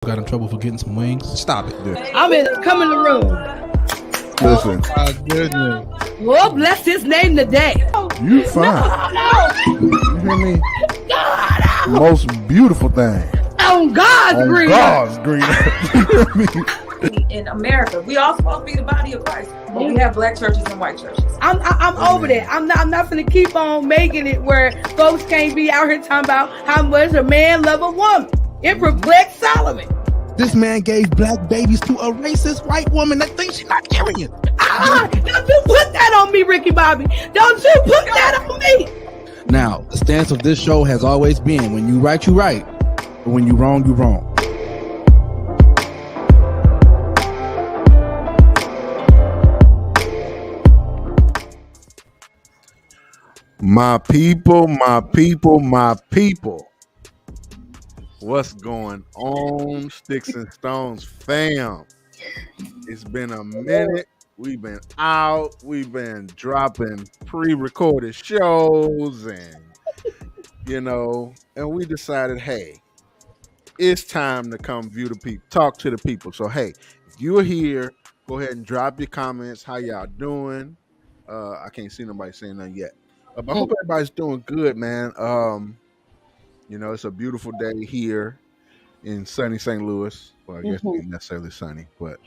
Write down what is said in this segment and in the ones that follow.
got in trouble for getting some wings. Stop it, dude. Come in the room. Listen. Oh my goodness. Well, bless his name today. You fine. You hear me? Most beautiful thing. On God's green. God's green. You hear me? In America, we all supposed to be the body of Christ, but we have black churches and white churches. I'm over that. I'm not gonna keep on making it where folks can't be out here talking about how much a man love a woman. It reflects Solomon. This man gave black babies to a racist white woman that thinks she's Nigerian. Don't you put that on me, Ricky Bobby. Don't you put that on me. Now, the stance of this show has always been: when you right, you right, but when you wrong, you wrong. My people, my people, my people. What's going on, Sticks and Stones fam? It's been a minute. We've been out. We've been dropping pre-recorded shows and we decided, hey, it's time to come view the people, talk to the people. So, hey, if you're here, go ahead and drop your comments. How y'all doing? I can't see nobody saying nothing yet. But I hope everybody's doing good, man. It's a beautiful day here in sunny St. Louis. Well, I guess not necessarily sunny, but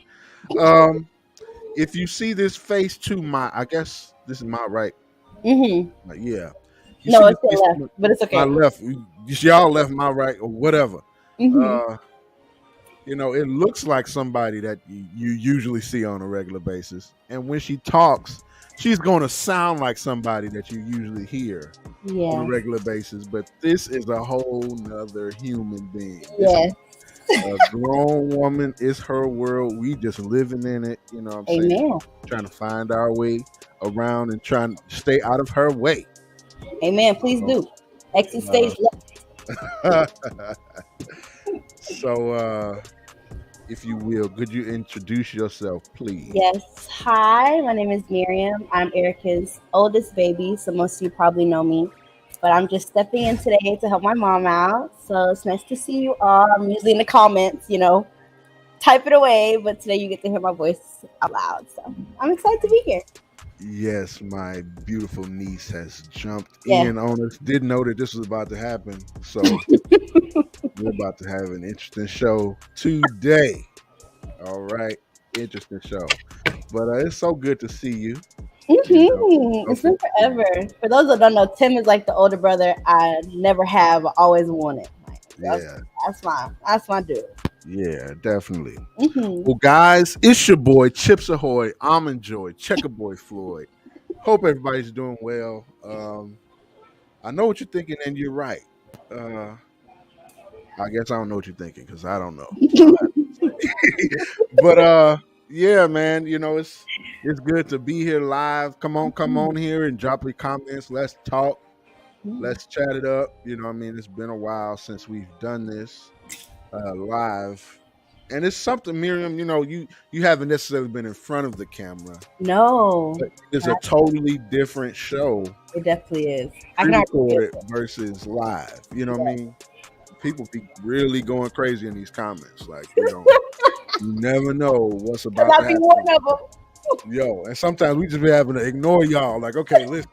if you see this face to my, I guess this is my right. Mm-hmm. Yeah. No, it's your left, but it's okay. My left. Y'all left, my right, or whatever. Mm-hmm. It looks like somebody that you usually see on a regular basis. And when she talks, she's going to sound like somebody that you usually hear on a regular basis. But this is a whole nother human being. Yes. A grown woman. Is her world. We just living in it. You know what I'm saying? Trying to find our way around and trying to stay out of her way. Amen. Please do. Exit stage left. So, if you will, could you introduce yourself, please? Yes. Hi, my name is Miriam. I'm Erica's oldest baby, so most of you probably know me. But I'm just stepping in today to help my mom out. So it's nice to see you all. I'm usually in the comments, type it away. But today you get to hear my voice out loud. So I'm excited to be here. Yes, my beautiful niece has jumped in on us. Didn't know that this was about to happen. So we're about to have an interesting show today. All right. Interesting show. But it's so good to see you. Mm-hmm. It's been forever. For those that don't know, Tim is like the older brother I never have, always wanted. That's my dude. Yeah, definitely. Mm-hmm. Well, guys, it's your boy Chips Ahoy, Almond Joy, Checker Boy Floyd. Hope everybody's doing well. I know what you're thinking, and you're right. I guess I don't know what you're thinking because I don't know. But yeah, man, it's good to be here live. Come on here and drop your comments. Let's talk. Let's chat it up. It's been a while since we've done this live. And it's something, Miriam, you haven't necessarily been in front of the camera. No. It's a totally different show. It definitely is. I can record it versus live. You know what I mean? People be really going crazy in these comments. Like, you never know what's about to happen. One of them. Yo, and sometimes we just be having to ignore y'all. Like, okay, listen,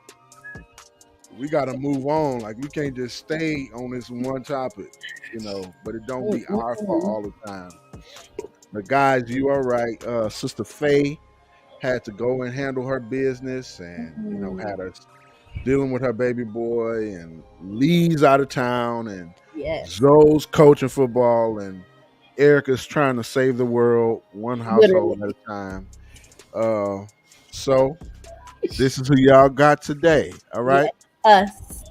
we got to move on. Like, we can't just stay on this one topic, but it don't be our fault all the time. But guys, you are right. Sister Faye had to go and handle her business and, had us dealing with her baby boy, and Lee's out of town, and Zoe's coaching football, and Erica's trying to save the world one household at a time. So this is who y'all got today. All right. Us.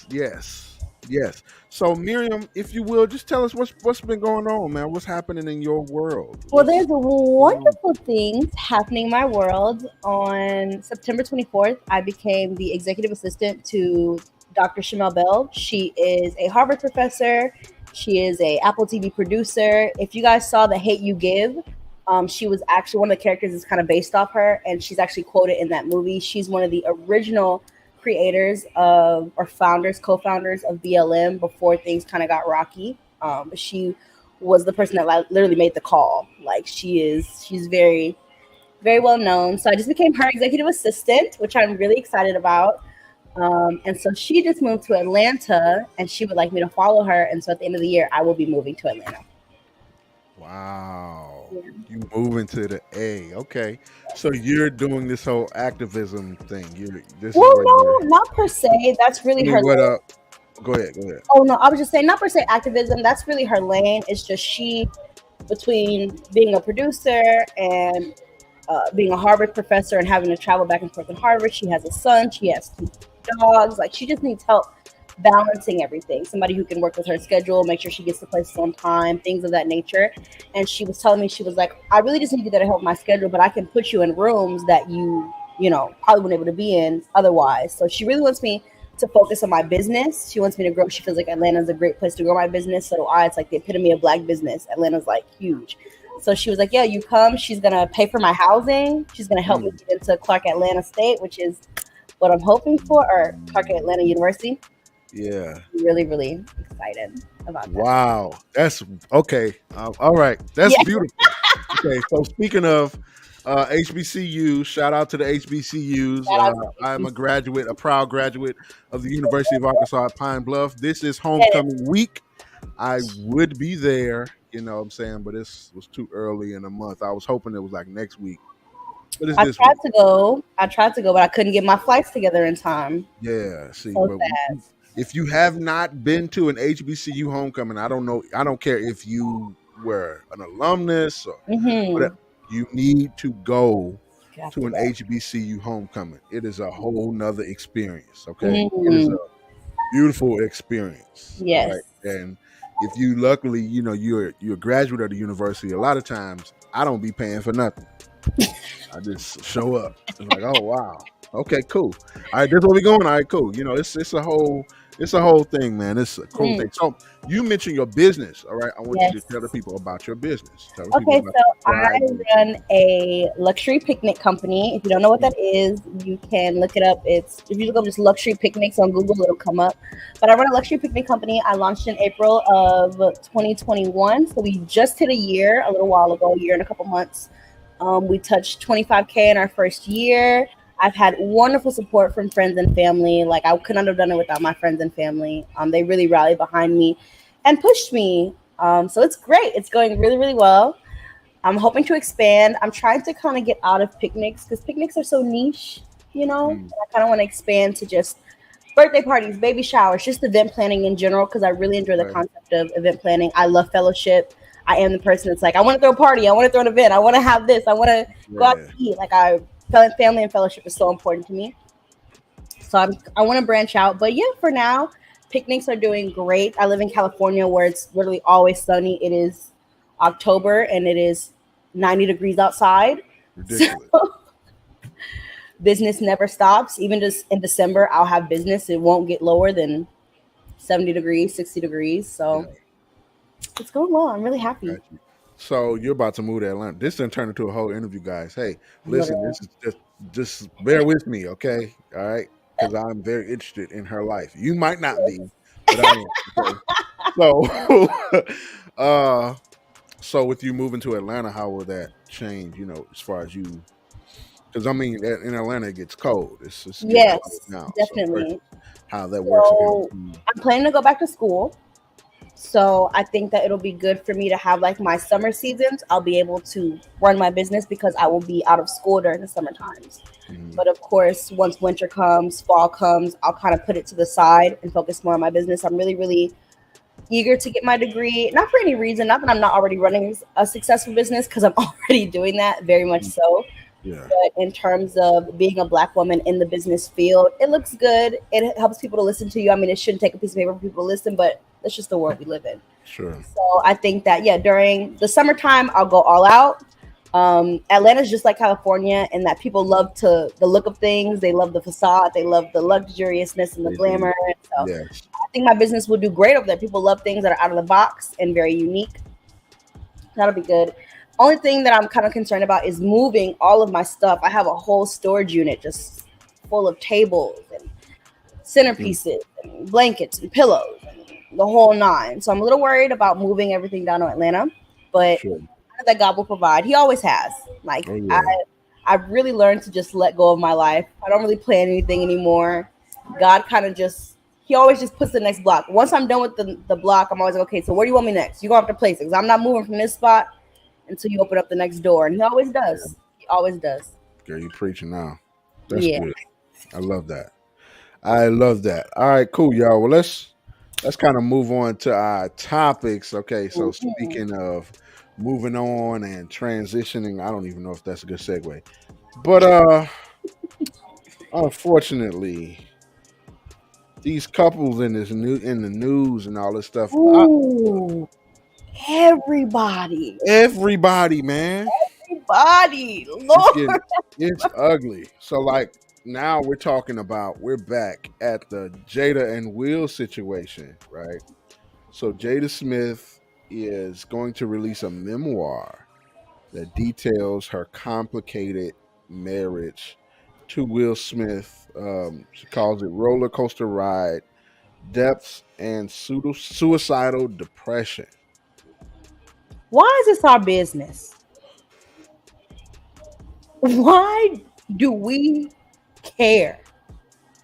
Yes. So Miriam, if you will, just tell us what's been going on, man. What's happening in your world? Well, there's wonderful things happening in my world. On September 24th, I became the executive assistant to Dr. Shamel Bell. She is a Harvard professor. She is a Apple TV producer. If you guys saw The Hate You Give, she was actually one of the characters is kind of based off her, and she's actually quoted in that movie. She's one of the original creators co-founders of BLM before things kind of got rocky. She was the person that literally made the call. Like she's very, very well known. So I just became her executive assistant, which I'm really excited about. And so she just moved to Atlanta, and she would like me to follow her. And so at the end of the year, I will be moving to Atlanta. Wow. Yeah. You moving to the A. Okay. So you're doing this whole activism thing. Well, no, not per se. That's really her. Go ahead. Oh no, I was just saying, not per se activism. That's really her lane. It's just she, between being a producer and being a Harvard professor and having to travel back and forth in Harvard, she has a son. She has 2 dogs. Like, she just needs help balancing everything. Somebody who can work with her schedule, make sure she gets to places on time, things of that nature. And she was telling me, she was like, I really just need you there to help my schedule, but I can put you in rooms that you probably wouldn't able to be in otherwise. So she really wants me to focus on my business. She wants me to grow. She feels like Atlanta's a great place to grow my business. So it's like the epitome of Black business. Atlanta's like huge. So she was like, yeah, you come. She's going to pay for my housing. She's going to help me get into Clark Atlanta State, which is what I'm hoping for, or Clark Atlanta University. Yeah. Really, really excited about that. Wow. That's okay. All right. That's beautiful. Okay. So speaking of HBCU, shout out to the HBCUs. I'm a proud graduate of the University of Arkansas at Pine Bluff. This is homecoming week. I would be there, you know what I'm saying, but this was too early in the month. I was hoping it was like next week. But I tried to go, but I couldn't get my flights together in time. Yeah, see, so if you have not been to an HBCU homecoming, I don't care if you were an alumnus or whatever, you need to go to an HBCU homecoming. It is a whole nother experience, okay? It is a beautiful experience. Yes. Right? And if you luckily, you're a graduate of the university, a lot of times I don't be paying for nothing. I just show up. It's like, oh wow, okay, cool. All right, this is where we going. All right, cool. It's a whole thing, man. It's a cool thing. So you mentioned your business. All right, I want you to tell the people about your business. Okay, so I run a luxury picnic company. If you don't know what that is, you can look it up. If you look up just luxury picnics on Google, it'll come up. But I run a luxury picnic company. I launched in April of 2021. So we just hit a year a little while ago, a year and a couple months. We touched 25K in our first year. I've had wonderful support from friends and family. Like, I could not have done it without my friends and family. They really rallied behind me and pushed me. So it's great. It's going really, really well. I'm hoping to expand. I'm trying to kind of get out of picnics because picnics are so niche, I kind of want to expand to just birthday parties, baby showers, just event planning in general, because I really enjoy the concept of event planning. I love fellowship. I am the person that's like, I want to throw a party. I want to throw an event. I want to have this. I want to go out to eat. Like, family and fellowship is so important to me. So I want to branch out. But yeah, for now, picnics are doing great. I live in California where it's literally always sunny. It is October and it is 90 degrees outside. Ridiculous. So, business never stops. Even just in December, I'll have business. It won't get lower than 70 degrees, 60 degrees. So it's going well. I'm really happy. So you're about to move to Atlanta. This didn't turn into a whole interview, guys. Hey, listen, this is just bear with me, okay? All right, because I'm very interested in her life. You might not be, but I am. Okay? So with you moving to Atlanta, how will that change? As far as you, because I mean, in Atlanta it gets cold. It's yes, now, definitely. So how that works? So I'm planning to go back to school. So I think that it'll be good for me to have like my summer seasons. I'll be able to run my business because I will be out of school during the summer times. But of course, once winter comes, fall comes, I'll kind of put it to the side and focus more on my business. I'm really, really eager to get my degree, not for any reason, not that I'm not already running a successful business, because I'm already doing that very much so. Yeah. But in terms of being a Black woman in the business field, it looks good. It helps people to listen to you. I mean, it shouldn't take a piece of paper for people to listen, but that's just the world we live in. Sure. So I think that, during the summertime, I'll go all out. Atlanta's just like California in that people love the look of things. They love the facade. They love the luxuriousness and the glamour. So I think my business will do great over there. People love things that are out of the box and very unique. That'll be good. Only thing that I'm kind of concerned about is moving all of my stuff. I have a whole storage unit just full of tables and centerpieces and blankets and pillows and the whole nine. So I'm a little worried about moving everything down to Atlanta, but Sure. I know that God will provide. He always has. Like Oh, yeah. I've really learned to just let go of my life. I don't really plan anything anymore. God kind of he always just puts the next block. Once I'm done with the block, I'm always like, okay, so where do you want me next? You're going to have to place it because I'm not moving from this spot until you open up the next door. And he always does. He always does. Girl, you preaching now. That's Yeah. good. I love that. I love that. All right, cool, y'all. Well, let's kind of move on to our topics. Okay, so speaking of moving on and transitioning, I don't even know if that's a good segue. But unfortunately, these couples in the news and all this stuff. Ooh, everybody, Man. Lord. It's ugly. So like now we're back at the Jada and Will situation, right? So Jada Smith is going to release a memoir that details her complicated marriage to Will Smith. She calls it Roller Coaster Ride, Depths and Suicidal Depression. Why is this our business? Why do we care?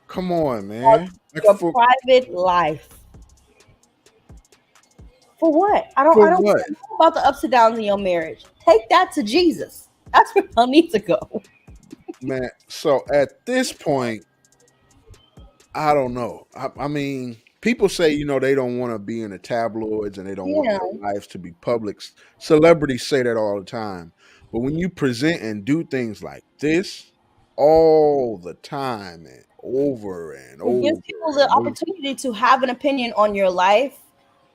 Come on, man. Your private life. For what? I don't know about the ups and downs in your marriage. Take that to Jesus. That's where I need to go. Man, so at this point, I don't know. I mean, people say, they don't want to be in the tabloids and they don't want their lives to be public. Celebrities say that all the time. But when you present and do things like this all the time and over and over, it gives people the opportunity to have an opinion on your life,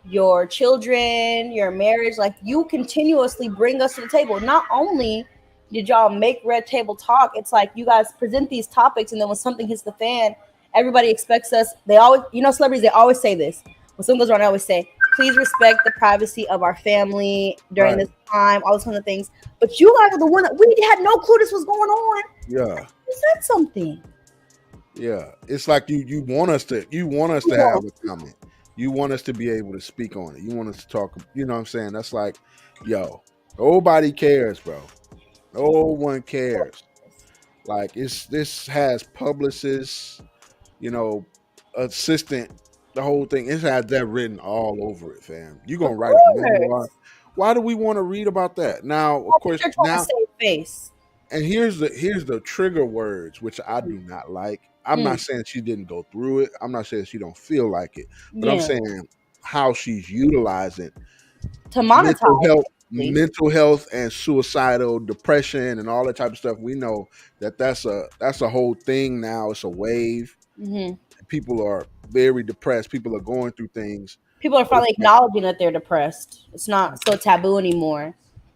your children, your marriage. Like, you continuously bring us to the table. Not only did y'all make Red Table Talk, it's like you guys present these topics, and then when something hits the fan, everybody expects us. They always, celebrities, they always say this. When something goes wrong, they always say, please respect the privacy of our family during this time, all those kind of things. But you guys are the one that we had no clue this was going on. Yeah. You said something. Yeah. It's like you want us to have a comment. You want us to be able to speak on it. You want us to talk, you know what I'm saying? That's like, nobody cares, bro. No one cares. Like, this has publicists, assistant, the whole thing. It has that written all over it, fam. You gonna write a memoir? Why do we want to read about that? Now, of course, now save face. And here's the trigger words, which I do not like. I'm not saying she didn't go through it. I'm not saying she don't feel like it, but I'm saying how she's utilizing to monetize mental health and suicidal depression and all that type of stuff. We know that's a whole thing now. It's a wave. Mm-hmm. People are very depressed. People are going through things. People are finally acknowledging that they're depressed. It's not so taboo anymore.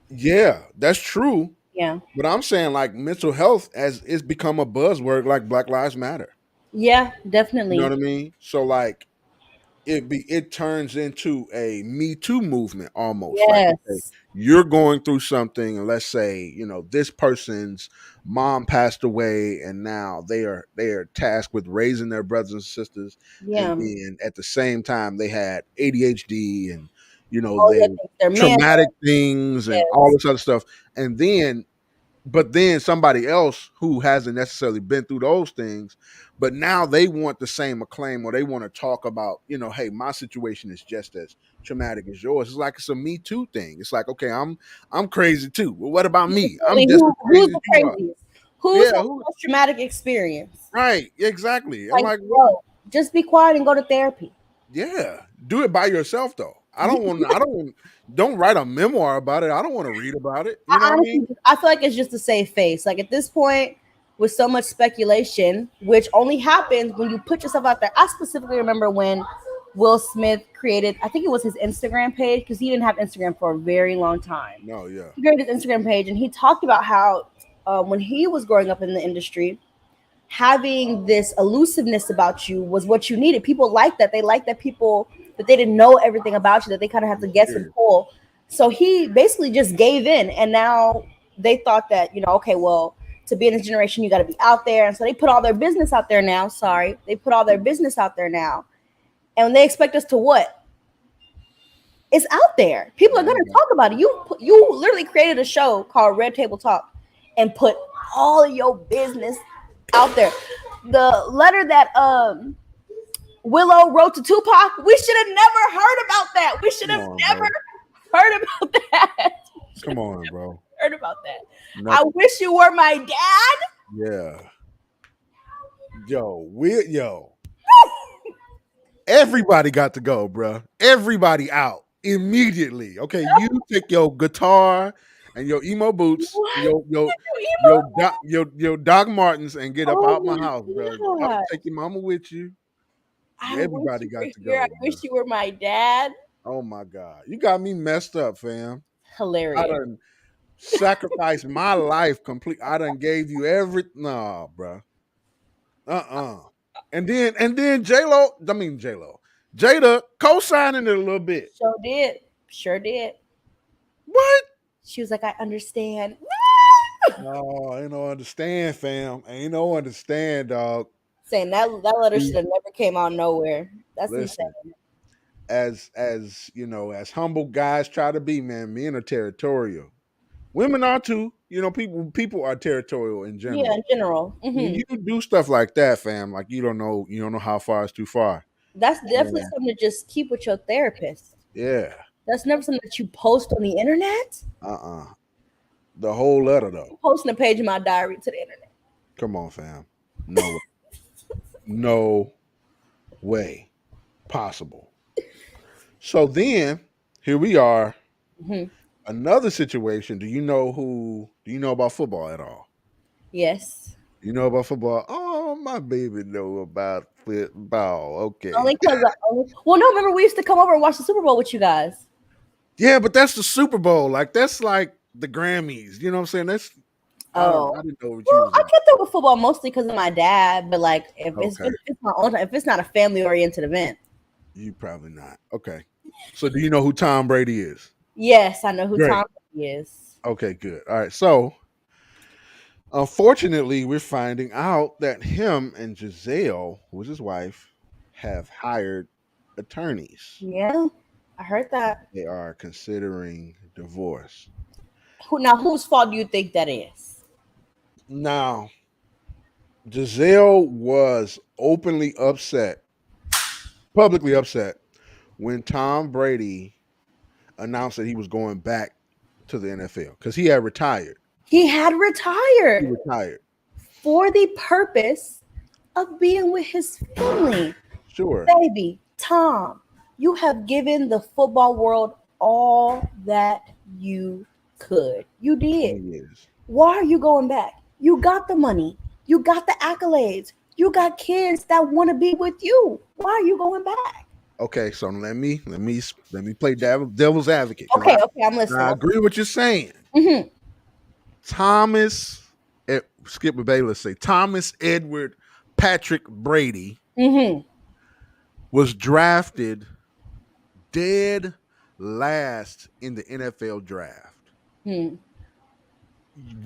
Yeah, that's true. Yeah. But I'm saying, like, mental health it's become a buzzword, like Black Lives Matter. Yeah, definitely. You know what I mean? So like it turns into a Me Too movement almost. Yes. Like, okay, you're going through something, and let's say, this person's mom passed away and now they are tasked with raising their brothers and sisters. Yeah. And then at the same time they had ADHD and they're traumatic things and all this other stuff. And then somebody else who hasn't necessarily been through those things, but now they want the same acclaim, or they want to talk about, hey, my situation is just as traumatic as yours. It's like it's a Me Too thing. It's like, okay, I'm crazy too. Well, what about me? I'm just who's the craziest? Who's the most traumatic experience? Right, exactly. Like, I'm like, bro, just be quiet and go to therapy. Yeah, do it by yourself though. Don't write a memoir about it. I don't want to read about it. You know what I mean? I feel like it's just a safe face. Like, at this point, with so much speculation, which only happens when you put yourself out there. I specifically remember when Will Smith created, I think it was his Instagram page, because he didn't have Instagram for a very long time. No, yeah. He created his Instagram page, and he talked about how when he was growing up in the industry, having this elusiveness about you was what you needed. People like that. They like that people, that they didn't know everything about you, that they kind of have to guess and pull. So he basically just gave in, and now they thought that, okay, well, to be in this generation, you got to be out there. And so they put all their business out there now. They put all their business out there now. And they expect us to what? It's out there. People are going to talk about it. You literally created a show called Red Table Talk and put all of your business out there. The letter that Willow wrote to Tupac, we should have never heard about that. We should have never heard about that. Come on, bro. Heard about that. No. I wish you were my dad. Yeah. Yo. Everybody got to go, bro. Everybody out immediately. Okay, you take your guitar and your emo boots, your Doc Martens, and get up out my house, bro. I'll take your mama with you. Everybody got to go. I wish you were my dad. Oh my God, you got me messed up, fam. Hilarious. I done sacrificed my life complete. I done gave you bro. And then Jada co-signing it a little bit. Sure did. What? She was like, I understand. No, ain't no understand, fam. Ain't no understand, dog. Saying that letter should have never came out nowhere. That's insane. As you know, as humble guys try to be, man, men are territorial. Women are too. You know, people are territorial in general. Yeah, in general. Mm-hmm. When you do stuff like that, fam, like you don't know how far is too far. That's definitely something to just keep with your therapist. Yeah. That's never something that you post on the internet. The whole letter though. I'm posting a page in my diary to the internet. Come on, fam. No. No way possible. So then here we are. Mm-hmm. Another situation. Do you know about football at all? Yes. You know about football? Oh, my baby know about football. Okay. Only because remember we used to come over and watch the Super Bowl with you guys. Yeah, but that's the Super Bowl. Like that's like the Grammys. You know what I'm saying? That's I didn't know what you was I kept up with football mostly because of my dad, but like if it's my own time, if it's not a family oriented event. You probably not. Okay. So do you know who Tom Brady is? Yes, I know who Tom Brady is. Okay, good. All right. So unfortunately, we're finding out that him and Giselle, who was his wife, have hired attorneys. Yeah, I heard that. They are considering divorce. Now, whose fault do you think that is? Now, Giselle was publicly upset when Tom Brady announced that he was going back to the NFL because he had retired. He retired for the purpose of being with his family. Sure. Baby, Tom, you have given the football world all that you could. You did. Why are you going back? You got the money. You got the accolades. You got kids that want to be with you. Why are you going back? Okay, so let me play devil's advocate. Okay, I'm listening. I agree with what you're saying. Mm-hmm. Thomas Edward Patrick Brady was drafted dead last in the NFL draft.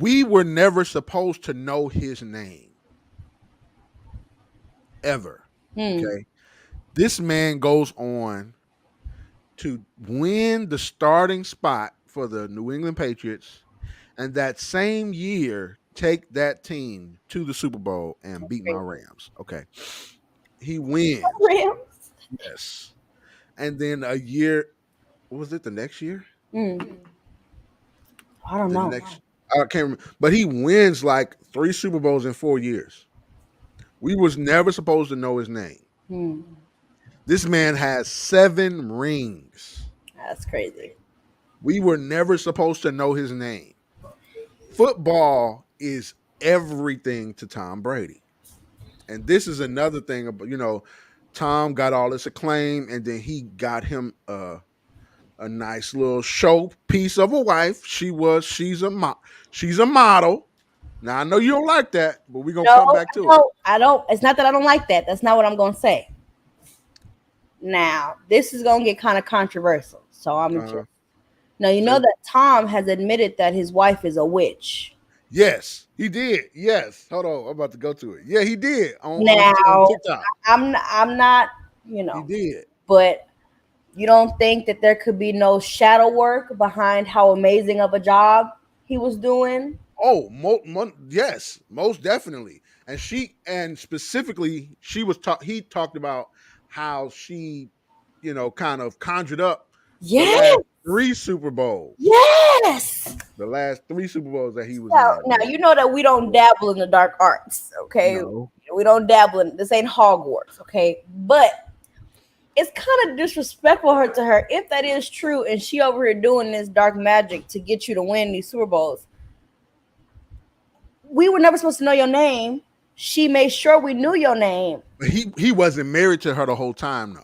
We were never supposed to know his name ever. Okay. This man goes on to win the starting spot for the New England Patriots, and that same year take that team to the Super Bowl and beat my Rams. Okay. He wins. Rams? Yes. And then a year, what was it, the next year? I don't know. I can't remember. But he wins like 3 Super Bowls in 4 years. We was never supposed to know his name. This man has 7 rings. That's crazy. We were never supposed to know his name. Football is everything to Tom Brady. And this is another thing about, Tom got all this acclaim, and then he got him a nice little show piece of a wife. She's a model. Now I know you don't like that, but we're gonna come back to it. I don't. It's not that I don't like that. That's not what I'm gonna say. Now this is gonna get kind of controversial, so I'm just. Now you know that Tom has admitted that his wife is a witch. Yes, he did. Yes. Hold on, I'm about to go to it. Yeah, he did. On TikTok. I'm not. He did. But You don't think that there could be no shadow work behind how amazing of a job he was doing? Oh, yes, most definitely. And specifically, he talked about how she, kind of conjured up the Yes, last three Super Bowls, yes. the last three Super Bowls that he was Now in. you know that we don't dabble in the dark arts, okay? No, We don't dabble in this. Ain't Hogwarts, okay? But it's kind of disrespectful to her if that is true, and she over here doing this dark magic to get you to win these Super Bowls. We were never supposed to know your name. She made sure we knew your name. but he wasn't married to her the whole time, though.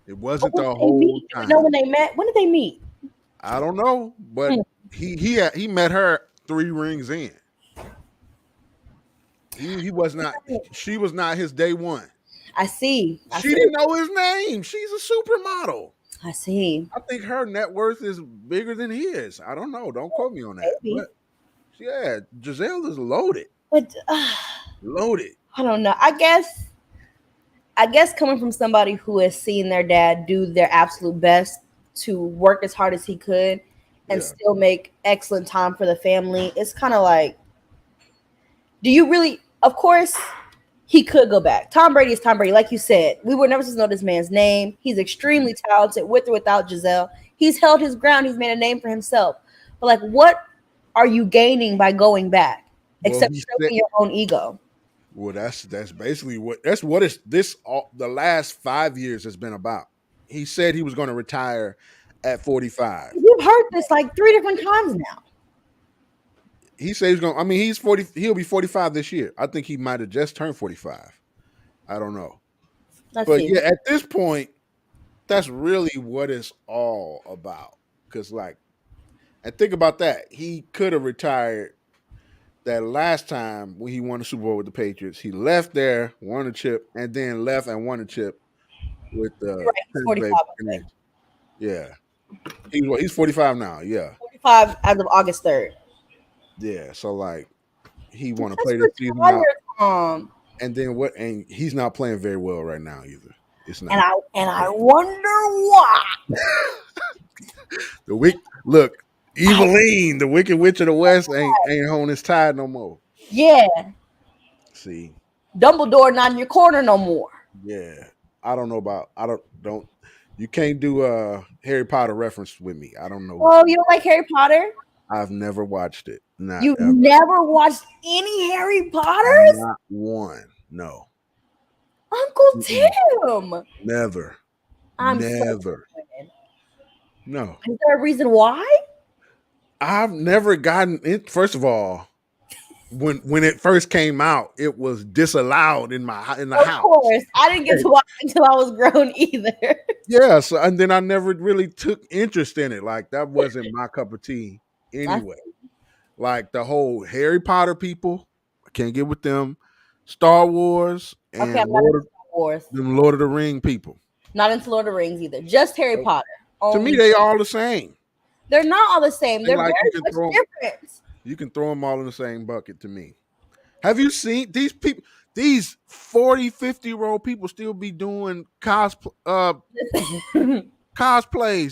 It wasn't the whole Do we time. know when they met? When did they meet? I don't know, but he met her 3 rings in. He was not. She was not his day one. I see. She didn't know his name. She's a supermodel. I see. I think her net worth is bigger than his. I don't know. Don't quote me on that. Maybe. But yeah, Giselle is loaded. But Loaded. I don't know. I guess coming from somebody who has seen their dad do their absolute best to work as hard as he could and Yeah. still make excellent time for the family, it's kind of like, do you really? Of course, he could go back. Tom Brady is Tom Brady. Like you said, we were never supposed to know this man's name. He's extremely talented with or without Giselle. He's held his ground. He's made a name for himself. But like, what are you gaining by going back? Well, Except he stroking said- your own ego. Well, that's basically what it's the last 5 years has been about. He said he was going to retire at 45. You've heard this like 3 different times now. He said he's going. I mean, he's 40. He'll be 45 this year. I think he might have just turned 45. I don't know. Let's But see. yeah, at this point, that's really what it's all about. Because, like, and think about that. He could have retired that last time when he won the Super Bowl with the Patriots. He left there, won a chip, and then left and won a chip with the Right, he's 45, I think. Yeah, he's 45 now. Yeah, 45 as of August 3rd. yeah. So like, he want to That's play this season retired, out, and then what? And he's not playing very well right now either. It's not. and I wonder why. The look, Eveline, the Wicked Witch of the West, ain't holding his tide no more. Yeah, See, Dumbledore not in your corner no more. yeah, I don't know about. Don't. You can't do a Harry Potter reference with me. I don't know. Oh, you don't like Harry Potter? I've never watched it. Not You've ever. never watched any Harry Potters? Not one. No, Uncle Tim. never. I'm so Never. disappointed. No, Is there a reason why? I've never gotten it. First of all, when it first came out, it was disallowed in the Of house. course. I didn't get to watch it until I was grown either. Yeah, so and then I never really took interest in it. Like that wasn't my cup of tea anyway. Like the whole Harry Potter people, I can't get with them. Star Wars and Okay, I'm not into Star Wars. them Lord of the Ring people. Not into Lord of the Rings either. Just Harry Potter. To me, Only- they all the same. they're not all the same. They're like you very can much throw 'em- different. You can throw them all in the same bucket to me. Have you seen these people? These 40, 50-year-old people still be doing cosplays.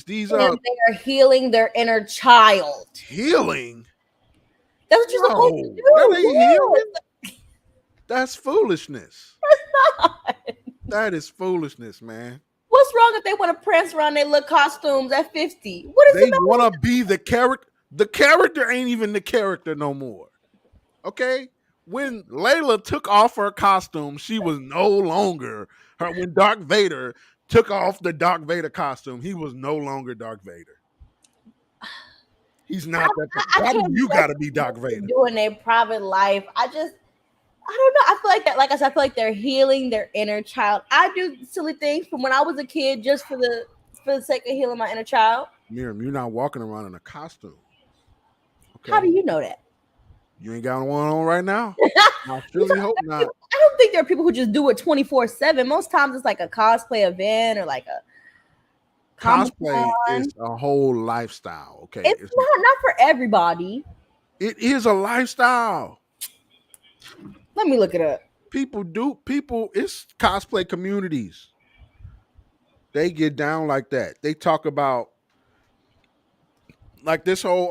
These And they are healing their inner child. healing. That's what you're supposed to No, do. that ain't Yes. healing. That's foolishness. That is foolishness, man. What's wrong if they want to prance around their little costumes at 50? What is They it? want to be the character. The character ain't even the character no more. Okay? When Layla took off her costume, she was no longer her. When Darth Vader took off the Darth Vader costume, he was no longer Darth Vader. He's not that. Why do can't you blame got to be Darth Vader? Doing their private life. I don't know. I feel like that, like I said, I feel like they're healing their inner child. I do silly things from when I was a kid just for the sake of healing my inner child. Miriam, you're not walking around in a costume. Okay? How do you know that? You ain't got one on right now? I surely hope not. I don't think there are people who just do it 24/7. Most times it's like a cosplay event or like a Cosplay Comic-Con. is a whole lifestyle. Okay, It's not for everybody. it is a lifestyle. Let me look it up. People, it's cosplay communities. they get down like that. They talk about like this whole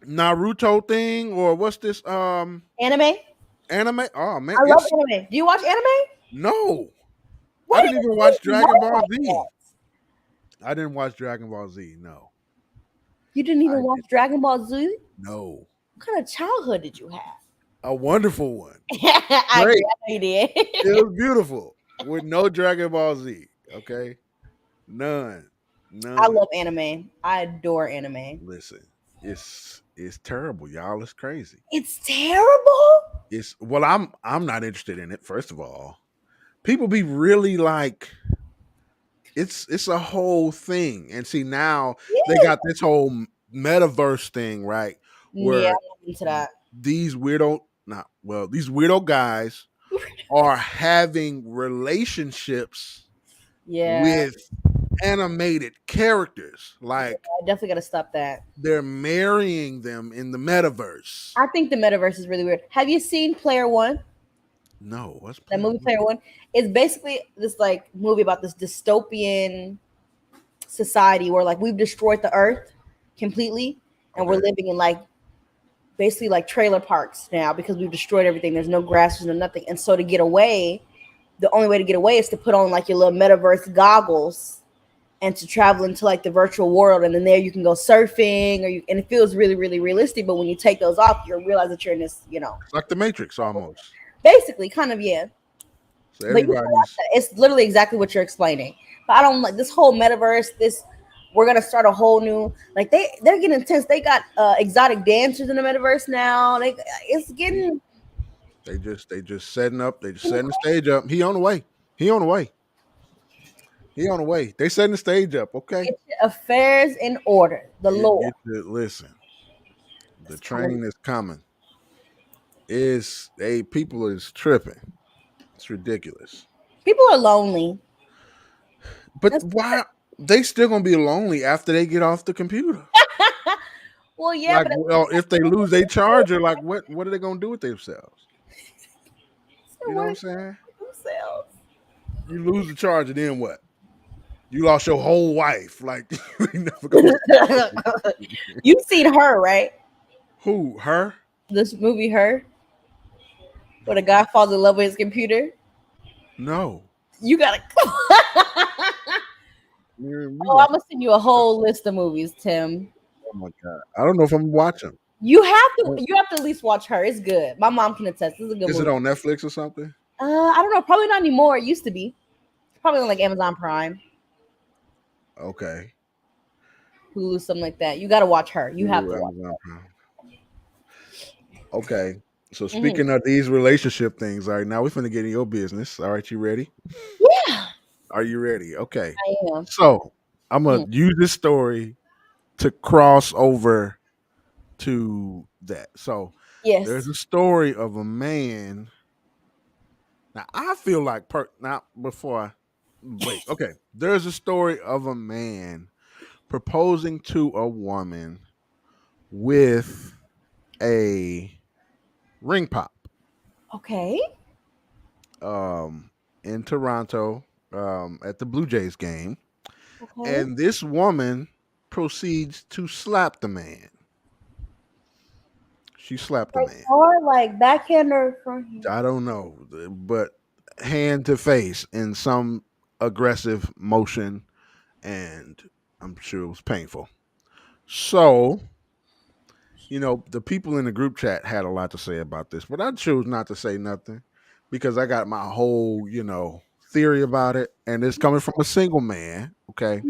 Naruto thing, or what's this Anime. anime? Oh man, I love it's anime. Do you watch anime? no. Why I do didn't you even watch think you Dragon know Ball like Z. that? I didn't watch Dragon Ball Z. No, You didn't even I watch did Dragon Ball Z? no. What kind of childhood did you have? A wonderful one. I Great. agree. I know you did. It was beautiful with no Dragon Ball Z. Okay, none, I none. love anime. I adore anime. Listen, it's terrible, y'all. It's crazy. It's terrible. It's well, I'm not interested in it. First of all, people be really like, it's a whole thing, and see now they Yeah. got this whole metaverse thing, right? Yeah, Where I'm not into that. these weirdo, not well, these weirdo guys are having relationships Yeah, with animated characters. Like I definitely got to stop that. they're marrying them in the metaverse. I think the metaverse is really weird. Have you seen Player One? No, what's That movie Player One? It's basically this like movie about this dystopian society where like we've destroyed the earth completely and we're Okay. living in like basically like trailer parks now because we've destroyed everything. There's no grass, there's no nothing. And so to get away, the only way to get away is to put on like your little metaverse goggles and to travel into like the virtual world. And then there you can go surfing and it feels really, really realistic. But when you take those off, you realize that you're in this, It's like the Matrix almost. basically kind of, yeah. So But you can watch that. It's literally exactly what you're explaining. But I don't like this whole metaverse, we're gonna start a whole new like they're getting intense. They got exotic dancers in the metaverse now. It's getting they just setting up. They just setting the stage up. He on the way. He on the way. He on the way. They setting the stage up. Okay. get your affairs in order. The Lord. Listen, the train is coming. Is people is tripping. It's ridiculous. People are lonely. But That's- why they still gonna be lonely after they get off the computer? Well, yeah, Like, but well, if they lose their charger, like what are they gonna do with themselves? You know what I'm saying? themselves. You lose the charger, then what? You lost your whole wife. Like you never gonna You've seen Her, right? who? Her? This movie Her, where the guy falls in love with his computer. No. You gotta. You Oh, I'm gonna send you a whole list of movies, Tim. oh my god. I don't know if I'm watching. You have to at least watch Her. It's good. My mom can attest. This is a good Is movie. it on Netflix or something? I don't know. Probably not anymore. It used to be. Probably on like Amazon Prime, Okay. Hulu, something like that. You gotta watch Her. You have to Ooh, watch. Amazon Prime. Okay. So speaking of these relationship things, all right, now we're finna get in your business. All right, you ready? Yeah, Are you ready? Okay. I am. So I'm gonna use this story to cross over to that. So Yes. there's a story of a man. Now I feel like now before I wait, okay. There's a story of a man proposing to a woman with a ring pop Okay. in Toronto at the Blue Jays game. Okay. And this woman proceeds to slap the man. She slapped the man. Or like backhand or front hand. I don't know, but hand to face in some aggressive motion, and I'm sure it was painful. So, the people in the group chat had a lot to say about this, but I chose not to say nothing because I got my whole, theory about it, and it's coming from a single man. Okay,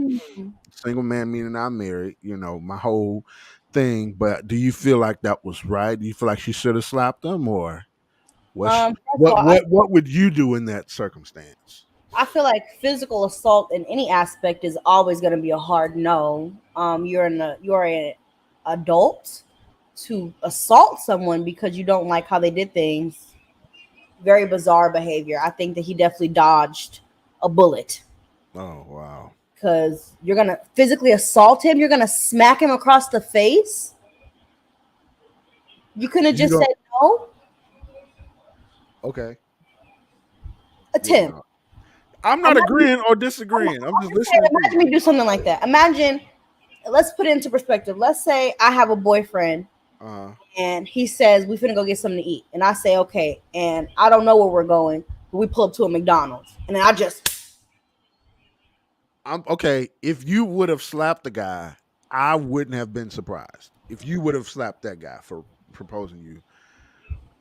single man meaning I'm married. My whole thing. But do you feel like that was right? Do you feel like she should have slapped him, or what would you do in that circumstance? I feel like physical assault in any aspect is always going to be a hard no. You're an adult to assault someone because you don't like how they did things. Very bizarre behavior. I think that he definitely dodged a bullet Oh wow. because you're gonna physically assault him. You're gonna smack him across the face. You couldn't have You just don't- said no. Okay. Tim. I'm not agreeing or disagreeing. I'm just listening to Imagine you. me do something like that. Imagine, let's put it into perspective. Let's say I have a boyfriend and he says we finna go get something to eat, and I say okay, and I don't know where we're going, but we pull up to a McDonald's, and then I just I'm okay. If you would have slapped the guy, I wouldn't have been surprised. If you would have slapped that guy for proposing you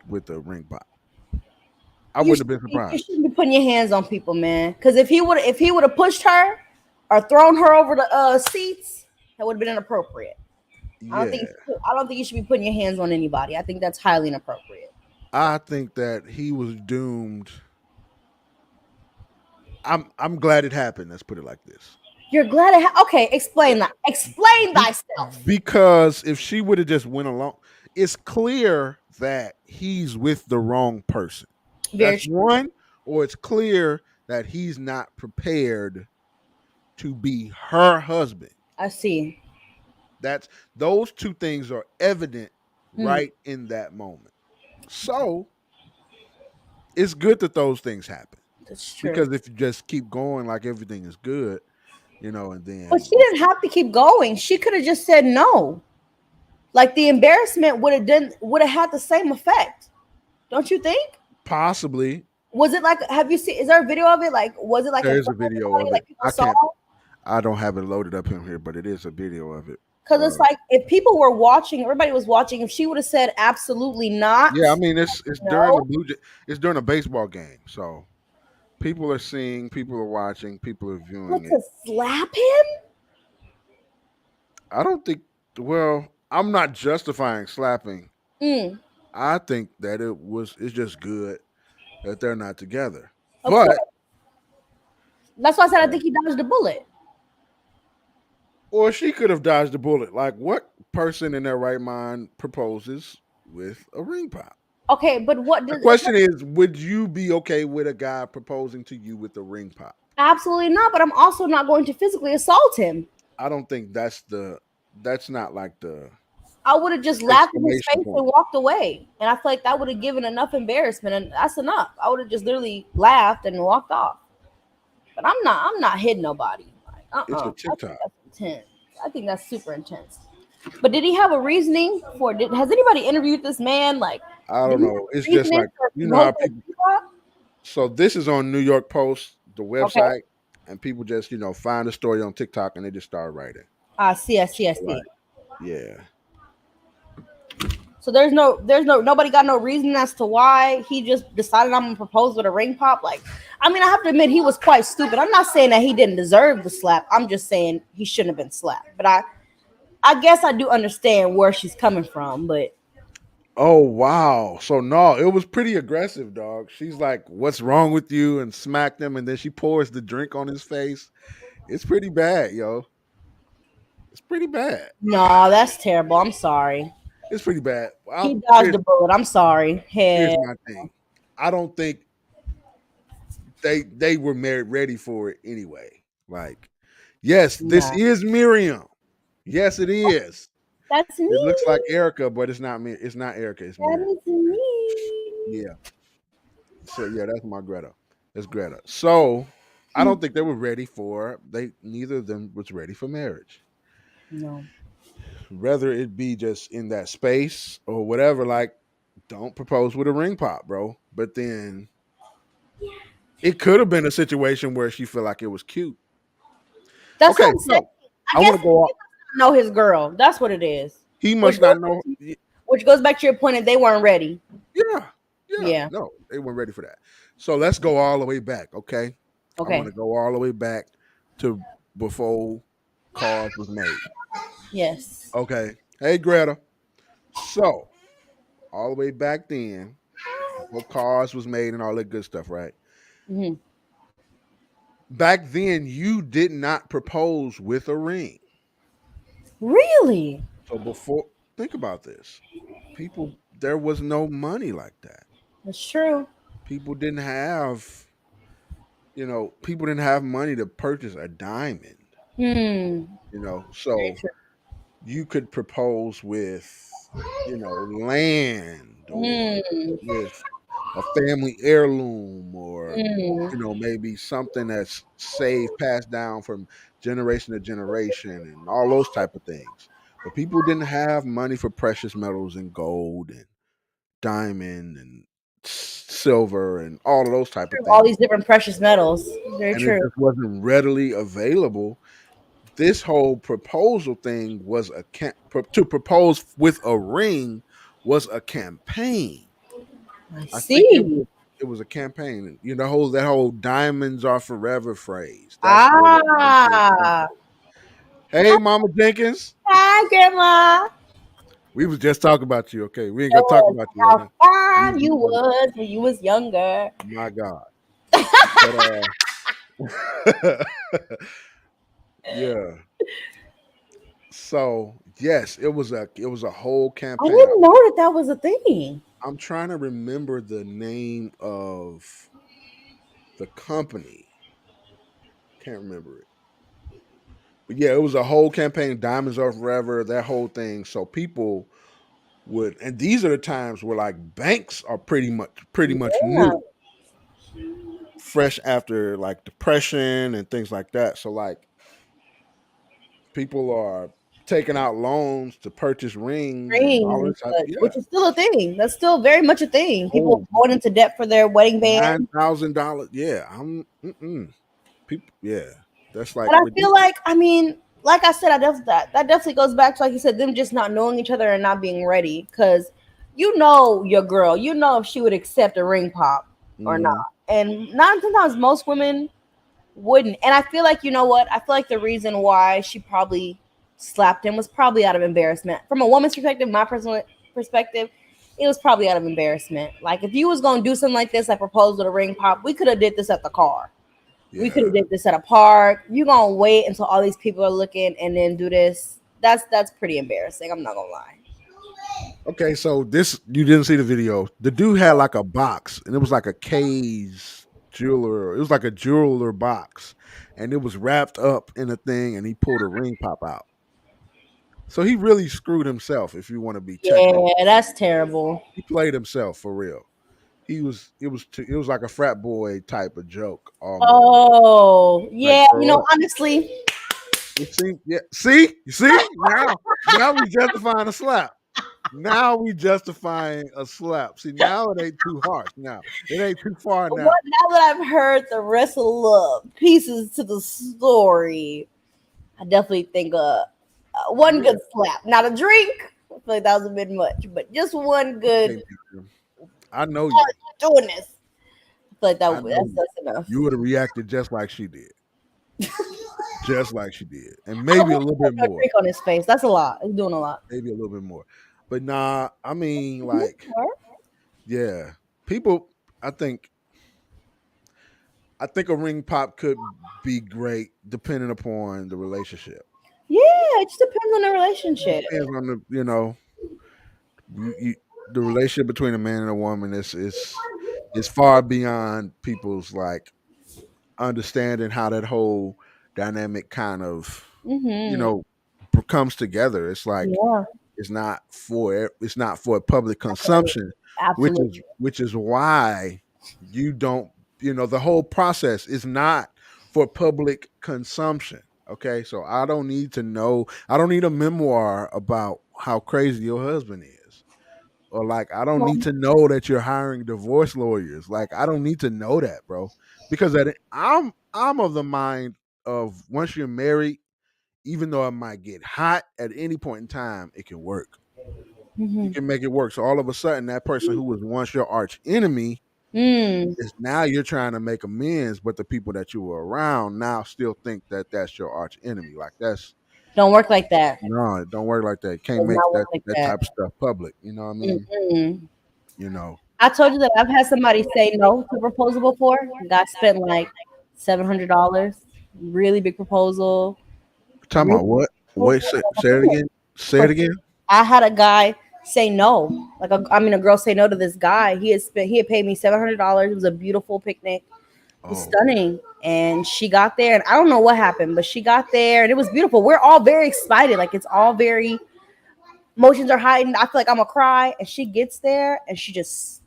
with the ring pop, I wouldn't have been You surprised. shouldn't be putting your hands on people, man. Because if he would have pushed her or thrown her over the seats, that would have been inappropriate. Yeah, I don't think you should be putting your hands on anybody. I think that's highly inappropriate. I think that he was doomed. I'm glad it happened. Let's put it like this. You're glad okay, explain that. Explain thyself. Because if she would have just went along, it's clear that he's with the wrong person. Very That's true. one, or it's clear that he's not prepared to be her husband. I see. Those two things are evident right in that moment. So it's good that those things happen. That's true. Because if you just keep going like everything is good, and then But she didn't have to keep going. She could have just said no. Like the embarrassment would have had the same effect. Don't you think? possibly Was it like, have you seen, is there a video of it? Like, was it like there is a video of like it. people I don't have it loaded up in here, but it is a video of it. Because it's like, if people were watching, everybody was watching, if she would have said absolutely not. Yeah, I mean it's No. it's during a baseball game, so people are seeing, people are watching, people are viewing But it. to slap him? I don't think. Well, I'm not justifying slapping. Mm. I think that it's just good that they're not together. Of But course. That's why I said I think he dodged a bullet. or she could have dodged the bullet. Like, what person in their right mind proposes with a ring pop? Okay, but what The does question is, would you be okay with a guy proposing to you with a ring pop? Absolutely not, but I'm also not going to physically assault him. I don't think that's not like the I would have just laughed in his exclamation face point. and walked away. And I feel like that would have given enough embarrassment, and that's enough. I would have just literally laughed and walked off. But I'm not hitting nobody. Like, It's a I think TikTok. that's intense. I think that's super intense. But did he have a reasoning for it? Has anybody interviewed this man? Like, I don't did he know. have a It's just reasoning like, for you know how promoting people. hip-hop? So this is on New York Post, the website, and people just find a story on TikTok and they just start writing. I see. Right. Yeah. So there's nobody got no reason as to why he just decided I'm gonna propose with a ring pop. Like, I mean, I have to admit he was quite stupid. I'm not saying that he didn't deserve the slap. I'm just saying he shouldn't have been slapped. But I guess I do understand where she's coming from. But Oh wow. So no, it was pretty aggressive, dog. She's like, "What's wrong with you?" and smacked him, and then she pours the drink on his face. It's pretty bad, yo. It's pretty bad. no, that's terrible. I'm sorry. It's pretty bad. He dodged the bullet. I'm sorry. Here's Hey, my thing. I don't think they were ready for it anyway. Like, yes, this Nah. is Miriam. Yes, it is. that's me. It looks like Erica, but it's not me. It's not Erica. It's That Miriam. is me. Yeah. So yeah, that's my Greta. That's Greta. So I don't think they were ready for. Neither of them was ready for marriage. No. Whether it be just in that space or whatever, like, don't propose with a ring pop, bro. But then it could have been a situation where she feel like it was cute. That's Okay, what I'm saying. so I I guess want to go off. he know his girl. That's what it is. He must not know. Which goes back to your point that they weren't ready. Yeah. Yeah. No, they weren't ready for that. So let's go all the way back, okay? I Okay. want to go all the way back to before cars was made. Yes. Okay. Hey, Greta. So, all the way back then, before cars was made and all that good stuff, right? Mhm. Back then, you did not propose with a ring. Really? So think about this. There was no money like that. That's true. People didn't have, people didn't have money to purchase a diamond, so Very true. you could propose with, land or Mm. with a family heirloom, or Mm. maybe something that's saved, passed down from generation to generation, and all those type of things. But people didn't have money for precious metals and gold and diamond and silver and all of those type of All things, these different precious metals. Very and it true. just wasn't readily available. This whole proposal thing was to propose with a ring was a campaign. I I think see. it was a campaign. That whole "diamonds are forever" phrase. That's where that campaign came Ah. from. Hey, Mama Jenkins, Hi, Grandma. we was just talking about you. Okay, we ain't Show gonna talk us about you right how now. fine you was when you was younger. My God, but yeah. So yes, it was a whole I campaign. didn't know that that was a thing. I'm trying to remember the name of the company. Can't remember it. But yeah, it was a whole campaign, Diamonds Are Forever, that whole thing. So people would, and these are the times where like banks are pretty much Yeah. new, fresh after like depression and things like that. So like people are taking out loans to purchase rings and all Rings, this type. but Yeah. which is still a thing. That's still very much a thing. People Oh, going into debt for their wedding band. $9,000. Yeah. People. Yeah. That's like But I feel ridiculous. like, I mean, like I said, that definitely goes back to, like you said, them just not knowing each other and not being ready. Because you know your girl, you know if she would accept a ring pop or not. Hmm. And not sometimes most women wouldn't. And I feel like, you know what? I feel like the reason why she probably slapped him was probably out of embarrassment. From a woman's perspective, my personal perspective, it was probably out of embarrassment. Like if you was gonna do something like this, like propose with a ring pop, we could have did this at the car. We could Yeah. have did this at a park. You gonna wait until all these people are looking and then do this? That's pretty embarrassing. I'm not gonna lie. Okay, so this you didn't see the video. The dude had like a box, and it was like a K's jeweler. It was like a jeweler box, and it was wrapped up in a thing, and he pulled a ring pop out. So he really screwed himself. If you want to be technical, Yeah, that's terrible. he played himself for real. It was like a frat boy type of joke almost. Oh, Like yeah. You grow know, up. honestly, You see, yeah. See, you see now we justifying a slap. Now we justifying a slap. See, now it ain't too harsh. Now it ain't too far. what Now now that I've heard the rest of the pieces to the story, I definitely think one yeah, good slap, not a drink. I feel like that was a bit much, but just one good can't beat you. I know you. doing this. I feel like I know you. that's enough. You would have reacted just like she did, just like she did, and I maybe a wouldn't little bit put a more, drink on his face. That's a lot. He's doing a lot. maybe a little bit more. But nah, I mean, like, yeah, people. I think a ring pop could be great depending upon the relationship. Yeah, it just depends on the relationship. Depends on the relationship between a man and a woman is far beyond people's like understanding how that whole dynamic kind of Mm-hmm. comes together. It's like Yeah, it's not for public consumption, absolutely. which is why you don't the whole process is not for public consumption. Okay, so I don't need to know. I don't need a memoir about how crazy your husband is, or like I don't need to know that you're hiring divorce lawyers. Like I don't need to know that, bro, because I'm of the mind of once you're married, even though it might get hot at any point in time, it can work. You Mm-hmm. can make it work. So all of a sudden, that person who was once your arch enemy Mm. is now you're trying to make amends, but the people that you were around now still think that that's your arch enemy. Like that's Don't work like that. no, it don't work like that. You can't Does make not work that like that that. type of stuff public. You know what I mean? Mm-mm. You know. I told you that I've had somebody say no to a proposal before. Got spent like $700. Really big proposal. Talking Really about what? big Wait, say it again. Say it again. I had a guy say no. A girl say no to this guy. He had paid me $700. It was a beautiful picnic. It was Oh, stunning. And she got there, and I don't know what happened, but she got there, and it was beautiful. We're all very excited. Like it's all emotions are heightened. I feel like I'm gonna cry, and she gets there, and she just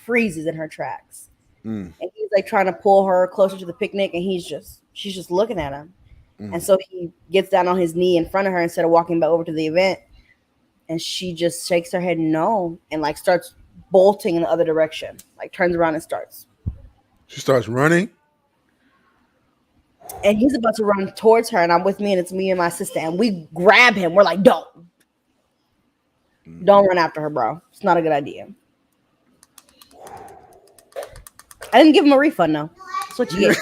freezes in her tracks. Mm. And he's like trying to pull her closer to the picnic, and she's just looking at him. And so he gets down on his knee in front of her instead of walking back over to the event. And she just shakes her head no, and like starts bolting in the other direction, like turns around and starts. She starts running. And he's about to run towards her, and I'm with me, and it's me and my sister, and we grab him. We're like, don't run after her, bro. It's not a good idea. I didn't give him a refund, though. That's what you get.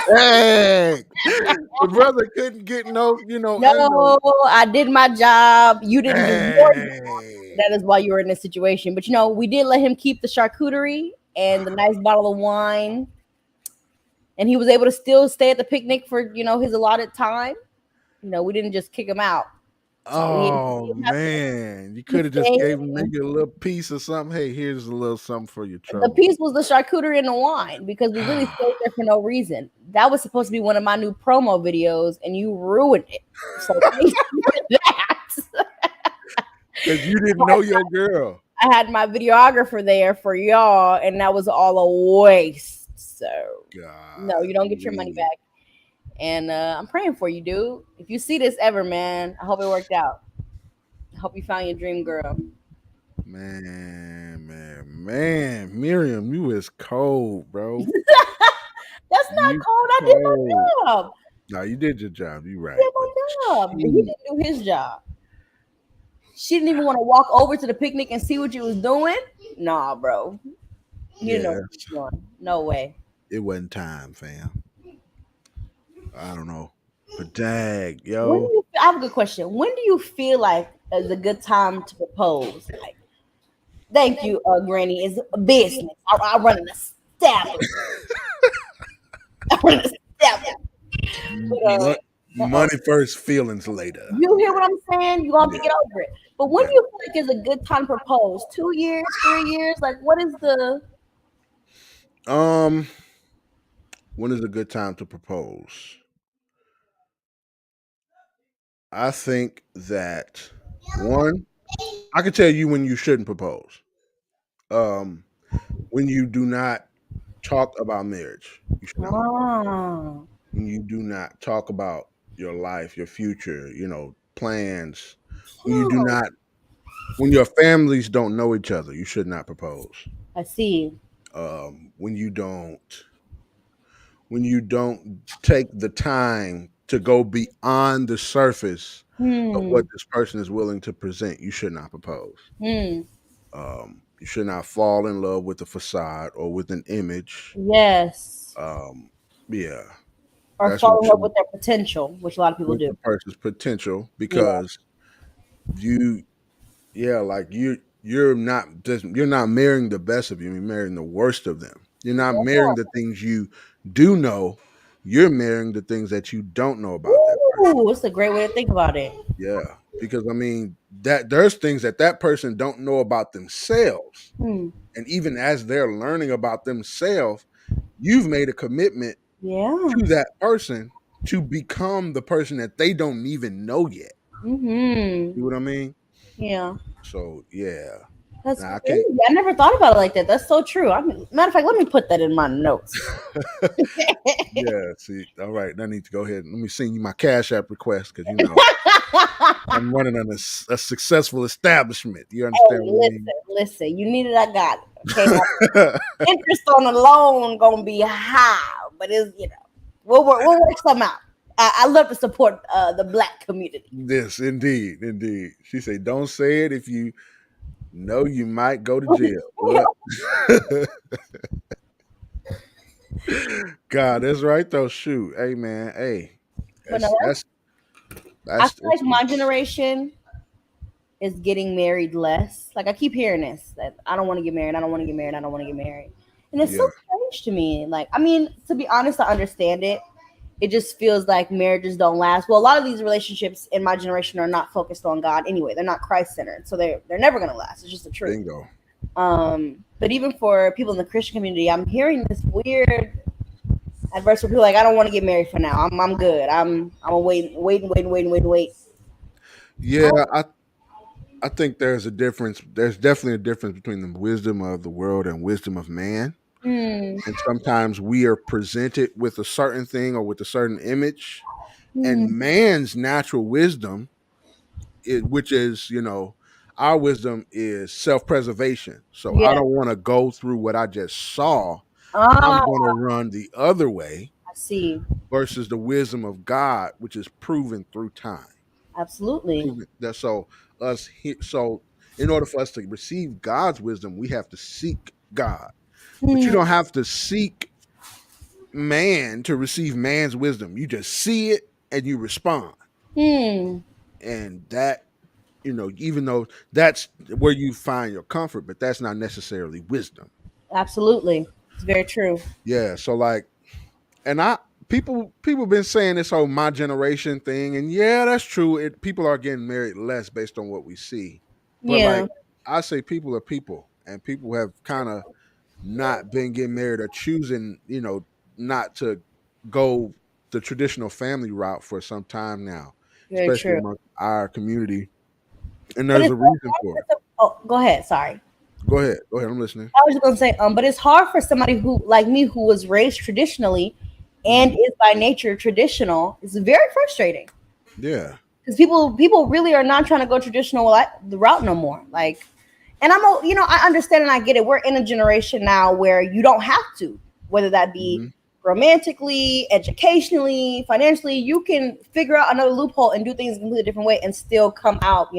Hey, the brother couldn't get no. No, I did my job. You didn't do your job. Hey. That is why you were in this situation. But we did let him keep the charcuterie and the nice bottle of wine. And he was able to still stay at the picnic for, his allotted time. We didn't just kick him out. Oh man, you could have just gave him maybe a little piece or something. Hey, here's a little something for your trouble. The piece was the charcuterie and the wine because we really stayed there for no reason. That was supposed to be one of my new promo videos, and you ruined it. So thank you for that. Because you didn't know your girl. I had my videographer there for y'all, and that was all a waste. So no, you don't get your money back. And I'm praying for you, dude. If you see this ever, man, I hope it worked out. I hope you found your dream girl. Man. Miriam, you is cold, bro. That's not cold. I did my job. No, you did your job. You right. I did my job. He didn't do his job. She didn't even want to walk over to the picnic and see what you was doing. Nah, bro. You know what you're doing. No way. It wasn't time, fam. I don't know. But dang, yo. I have a good question. When do you feel like is a good time to propose? Like, thank you, Granny. It's a business. I run an establishment. Money first, feelings later. You hear what I'm saying? You're going to get over it. But when do you feel like is a good time to propose? 2 years, 3 years? Like, what is the... When is a good time to propose? I think that one, I can tell you when you shouldn't propose. When you do not talk about marriage, you should not propose. When you do not talk about your life, your future, plans. When your families don't know each other, you should not propose. I see. When you don't take the time to go beyond the surface of what this person is willing to present, you should not propose. You should not fall in love with a facade or with an image. Yes. Yeah. Or fall in love with their potential, which a lot of people do. The person's potential, because you're not marrying the best of you, you're marrying the worst of them. You're not marrying the things you do know. You're marrying the things that you don't know about that person. Ooh, it's a great way to think about it. Yeah, because that there's things that person don't know about themselves, and even as they're learning about themselves, you've made a commitment to that person to become the person that they don't even know yet. You know what I mean? Yeah. So yeah. That's crazy. I never thought about it like that. That's so true. Matter of fact, let me put that in my notes. Yeah, see, all right. I need to go ahead and let me send you my Cash App request because I'm running on a successful establishment. You understand? Listen. You need it, I got it. Okay? Interest on the loan gonna be high, but it's we'll work something out. I love to support the Black community. Yes, indeed. She said, "Don't say it if you." No, you might go to jail. God, that's right though. Shoot, hey man, hey. I feel like my generation is getting married less. Like I keep hearing this that I don't want to get married. I don't want to get married. I don't want to get married, and it's so strange to me. Like, I mean, to be honest, I understand it. It just feels like marriages don't last. Well, a lot of these relationships in my generation are not focused on God anyway. They're not Christ-centered. So they're never going to last. It's just the truth. Bingo. But even for people in the Christian community, I'm hearing this weird adverse where people are like, I don't want to get married for now. I'm good. I'm wait. Yeah, I think there's a difference. There's definitely a difference between the wisdom of the world and wisdom of man. Hmm. And sometimes we are presented with a certain thing or with a certain image, and Hmm. man's natural wisdom, which is, our wisdom is self-preservation. So I Yeah. don't want to go through what I just saw. I'm Ah, going to run the other way I see. versus the wisdom of God, which is proven through time. Absolutely. Proven that so in order for us to receive God's wisdom, we have to seek God. But you Hmm. don't have to seek man to receive man's wisdom. You just see it and you respond. Hmm. And that, even though that's where you find your comfort, but that's not necessarily wisdom. Absolutely. It's very true. Yeah. So like, and people been saying this whole my generation thing, and yeah, that's true. People are getting married less based on what we see. But Yeah. like I say, people are people, and people have kind of not been getting married or choosing, not to go the traditional family route for some time now, Very especially true. among our community. And But there's it's a reason for it. oh, go ahead. Sorry. Go ahead. Go ahead. I'm listening. I was just gonna say, but it's hard for somebody who, like me, who was raised traditionally and Mhm. is by nature traditional. It's very frustrating Yeah. because people really are not trying to go traditional like the route no more. Like, and I understand and I get it. We're in a generation now where you don't have to, whether that be hmm romantically, educationally, financially, you can figure out another loophole and do things a completely different way and still come out,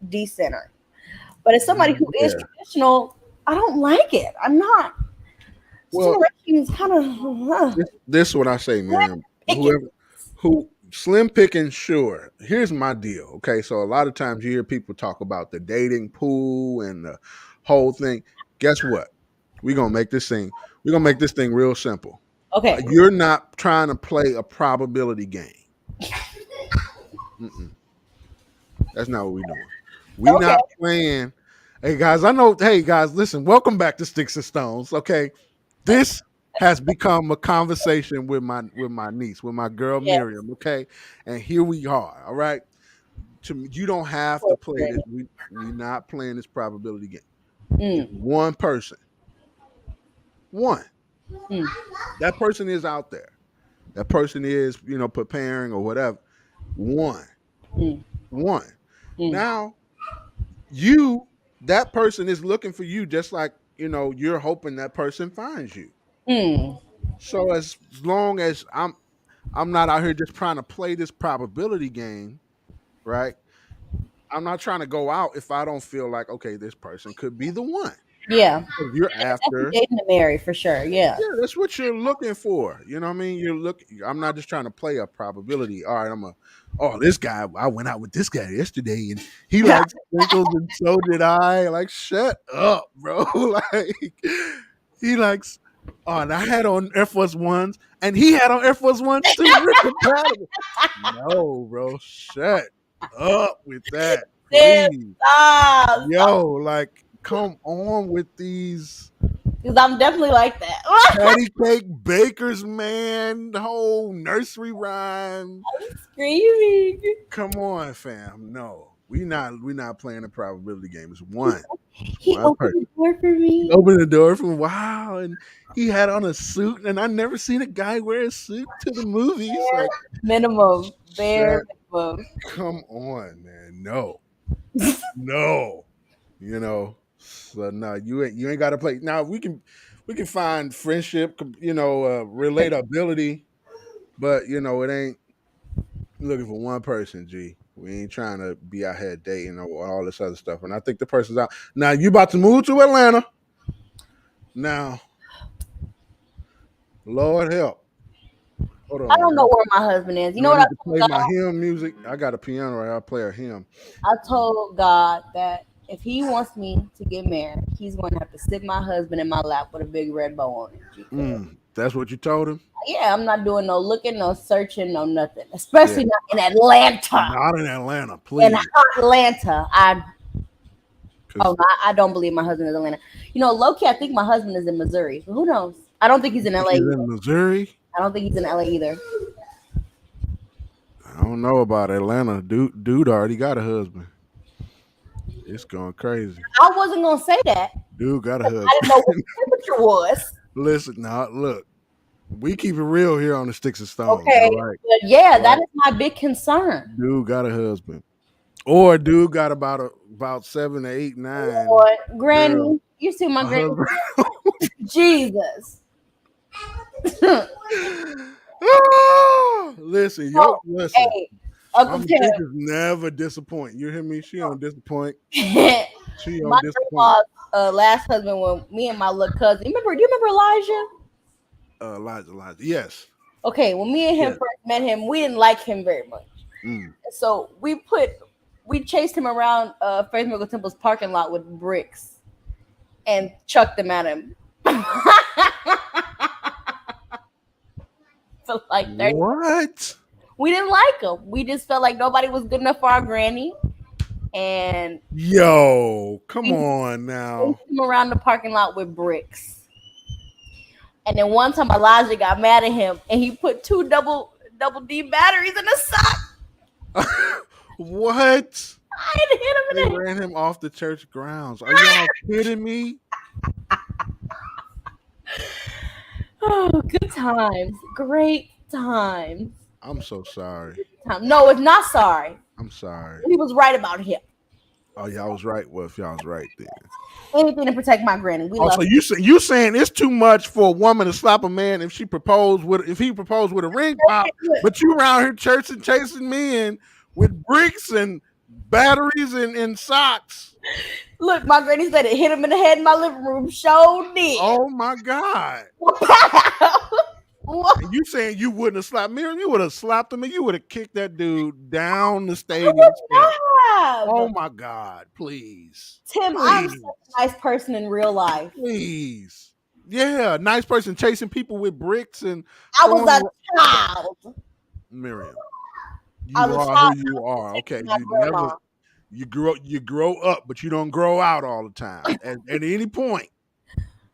decent. But as somebody who is Yeah. traditional, I don't like it. I'm not. This Well, generation is kind of this is what I say, Miriam. picky. Who slim picking, sure. Here's my deal. Okay, so a lot of times you hear people talk about the dating pool and the whole thing. Guess what? We're gonna make this thing real simple. Okay. You're not trying to play a probability game. Mm-mm. That's not what we're doing. We Okay. not playing. Hey guys, I know. Hey guys, listen. Welcome back to Sticks and Stones. Okay, this has become a conversation with my niece, with my girl Yeah. Miriam. Okay, and here we are. All right. You don't have to play this. We not playing this probability game. It's Mm, one person. One. mm, That person is out there. That person is, preparing or whatever. One. mm, One. mm, Now that person is looking for you just like, you're hoping that person finds you. mm. So as long as I'm not out here just trying to play this probability game, right? I'm not trying to go out if I don't feel like, okay, this person could be the one. Yeah. If you're Definitely after, dating to marry for sure. Yeah. yeah, that's what you're looking for. You know what I mean? I'm not just trying to play a probability. All right, this guy, I went out with this guy yesterday and he likes sprinkles and so did I. Like, shut up, bro. Like, he likes, and I had on Air Force Ones and he had on Air Force Ones too. We're compatible. No, bro, shut up with that. Please. Stop. Yo, like, come on with these Because I'm definitely like that. patty cake bakers, man. The whole nursery rhyme. Screaming. Come on, fam. No, we not playing a probability game. It's one. He One opened person. the door for me. He opened the door from wow, and he had on a suit, and I never seen a guy wear a suit to the movies. Like, Minimum. Bare shut, minimum. come on, man. No, no. So no, you ain't got to play. Now we can find friendship, relatability, but it ain't looking for one person. G, we ain't trying to be out here dating or all this other stuff. And I think the person's out now. You about to move to Atlanta now? Lord help. Hold on. I don't know where my husband is. You know I what need to play my hymn music. I got a piano right. I'll play a hymn. I told God that if he wants me to get married, he's going to have to sit my husband in my lap with a big red bow on it. That's what you told him? Yeah, I'm not doing no looking, no searching, no nothing. Especially not in Atlanta. Not in Atlanta, please. In Atlanta. I don't believe my husband is in Atlanta. Low-key, I think my husband is in Missouri. Who knows? I don't think he's in LA. He's in Missouri? I don't think he's in LA either. I don't know about Atlanta. Dude already got a husband. It's going crazy. I wasn't gonna say that. Dude got a I husband. didn't know what the temperature was. Listen, now look, we keep it real here on the Sticks and Stones. Okay, All right. but yeah, Right. that is my big concern. Dude got a husband. Or dude got about 7 to 8, 9. Boy, Granny, Girl. you see my A granny? husband. Jesus. Listen, listen. Hey, Uncle Mama Tim. Dick is never disappoint. You hear me? She don't disappoint. She My don't disappoint. grandma's last husband, when me and my little cousin. Do you remember Elijah? Elijah. Yes. Okay, when me and him Yeah. first met him, we didn't like him very much. Mm. So we chased him around Faith Miracle Temple's parking lot with bricks and chucked them at him. For like 30. What? We didn't like him. We just felt like nobody was good enough for our granny. And Yo, come on now. chased him around the parking lot with bricks. And then one time Elijah got mad at him and he put 2 double D batteries in a sock. What? I didn't hit him They in the ran him off the church grounds. Are y'all kidding me? Oh, good times. Great times. I'm so sorry. No, it's not sorry. I'm sorry. He was right about him. Oh, y'all was right. Well, if y'all was right then. Anything to protect my granny. We love Also, her. you saying it's too much for a woman to slap a man if he proposed with a ring pop, but you around here chasing men with bricks and batteries and socks. Look, my granny said it hit him in the head in my living room. Showed did. Oh my God. What? And you saying you wouldn't have slapped Miriam? You would have slapped him and you would have kicked that dude down the stadium. Oh my God, please. Tim, I'm Please. such a nice person in real life. Please. Yeah, nice person chasing people with bricks and I was a child. Miriam. You I was are child. who you are. Okay. My grandma. You grow up, but you don't grow out all the time. At any point,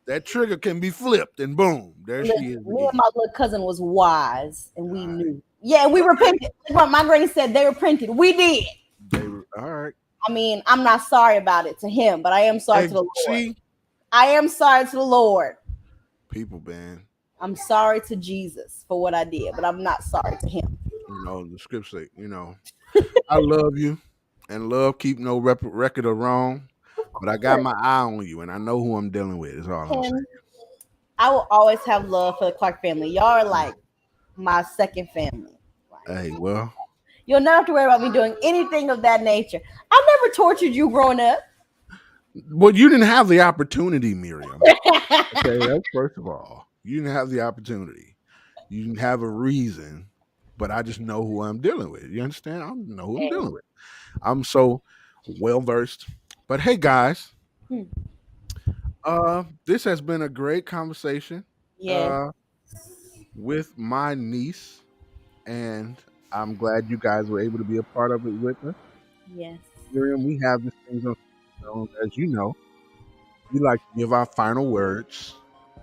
that trigger can be flipped and boom, there she is. Me again. and my little cousin was wise and we All right. knew. Yeah, and we repented. Like my granny said they repented. We did. All right. I mean, I'm not sorry about it to him, but I am sorry Hey, to the Lord. see, I am sorry to the Lord. people, man. I'm sorry to Jesus for what I did, but I'm not sorry to him. You know the scripture. I love you, and love keep no record of wrong. But I got my eye on you, and I know who I'm dealing with. Is all I'm saying. And I will always have love for the Clark family. Y'all are like my second family. Hey, well, You'll never have to worry about me doing anything of that nature. I never tortured you growing up. you didn't have the opportunity, Miriam. Okay, that's first of all. You didn't have the opportunity. You didn't have a reason, but I just know who I'm dealing with. You understand? I know who I'm dealing with. I'm so well versed. But hey, guys, this has been a great conversation. Yeah. With my niece, and I'm glad you guys were able to be a part of it with us. Yes. Miriam, we have this thing on, as you know, we like to give our final words.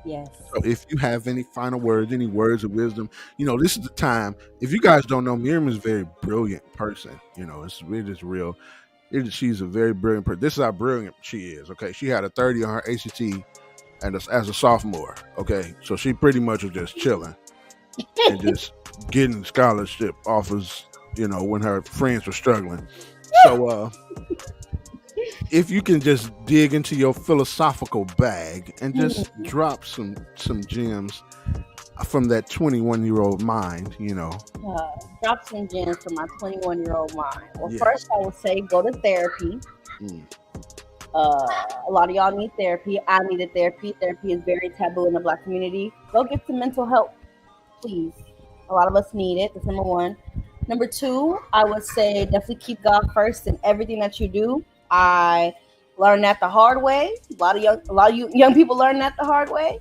Yes. So if you have any final words, any words of wisdom, this is the time. If you guys don't know, Miriam is a very brilliant person. It's just real. She's a very brilliant person. This is how brilliant she is. Okay. She had a 30 on her ACT and as a sophomore. Okay. So she pretty much was just chilling and just getting scholarship offers, when her friends were struggling. So, if you can just dig into your philosophical bag and just drop some gems from that 21-year-old mind, Drop some gems from my 21-year-old mind. Well, Yeah. first I would say go to therapy. Mm. A lot of y'all need therapy. I needed therapy. Therapy is very taboo in the Black community. Go get some mental help, please. A lot of us need it. That's number one. Number two, I would say definitely keep God first in everything that you do. I learned that the hard way. A lot of you young people learn that the hard way.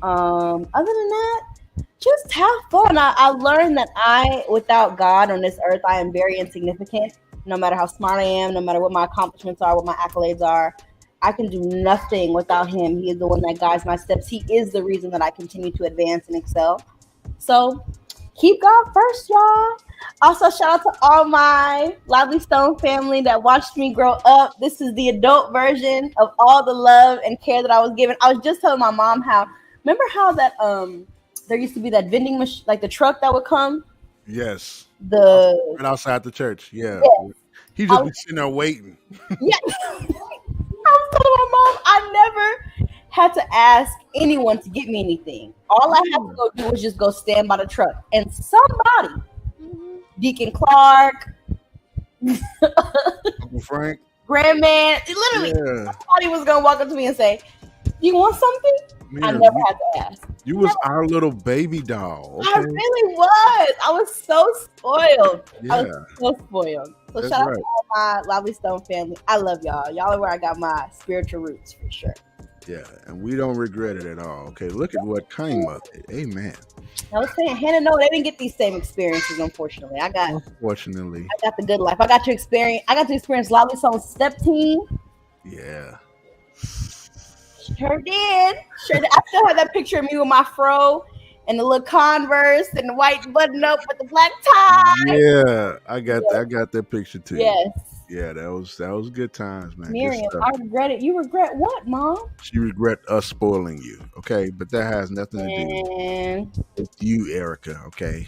Other than that, just have fun. I learned that without God on this earth, I am very insignificant. No matter how smart I am, no matter what my accomplishments are, what my accolades are, I can do nothing without him. He is the one that guides my steps. He is the reason that I continue to advance and excel. So keep God first, y'all. Also, shout out to all my Lively Stone family that watched me grow up. This is the adult version of all the love and care that I was given. I was just telling my mom remember how that there used to be that vending machine, like the truck that would come. Yes. Right outside the church. Yeah. Yes. He just be sitting there waiting. Yeah. I was telling my mom I never had to ask anyone to get me anything. All I had to go do was just go stand by the truck. And somebody, Deacon Clark, Uncle Frank, Grandman, literally, somebody was going to walk up to me and say, "You want something?" Man, I never had to ask. You was our little baby doll. Okay? I really was. I was so spoiled. Yeah. I was so spoiled. So That's shout out right. to all my Lively Stone family. I love y'all. Y'all are where I got my spiritual roots for sure. Yeah, and we don't regret it at all. Okay, look at what came of it. Amen. I was saying, Hannah, no, they didn't get these same experiences. Unfortunately, I got the good life. I got to experience Lively Stone's step team. Yeah. Sure did. I still have that picture of me with my fro and the little Converse and the white button up with the black tie. Yeah, I got that picture too. Yes. Yeah, that was good times, man. Miriam, I regret it. You regret what, Mom? She regret us spoiling you, okay? But that has nothing to do with you, Erica, okay?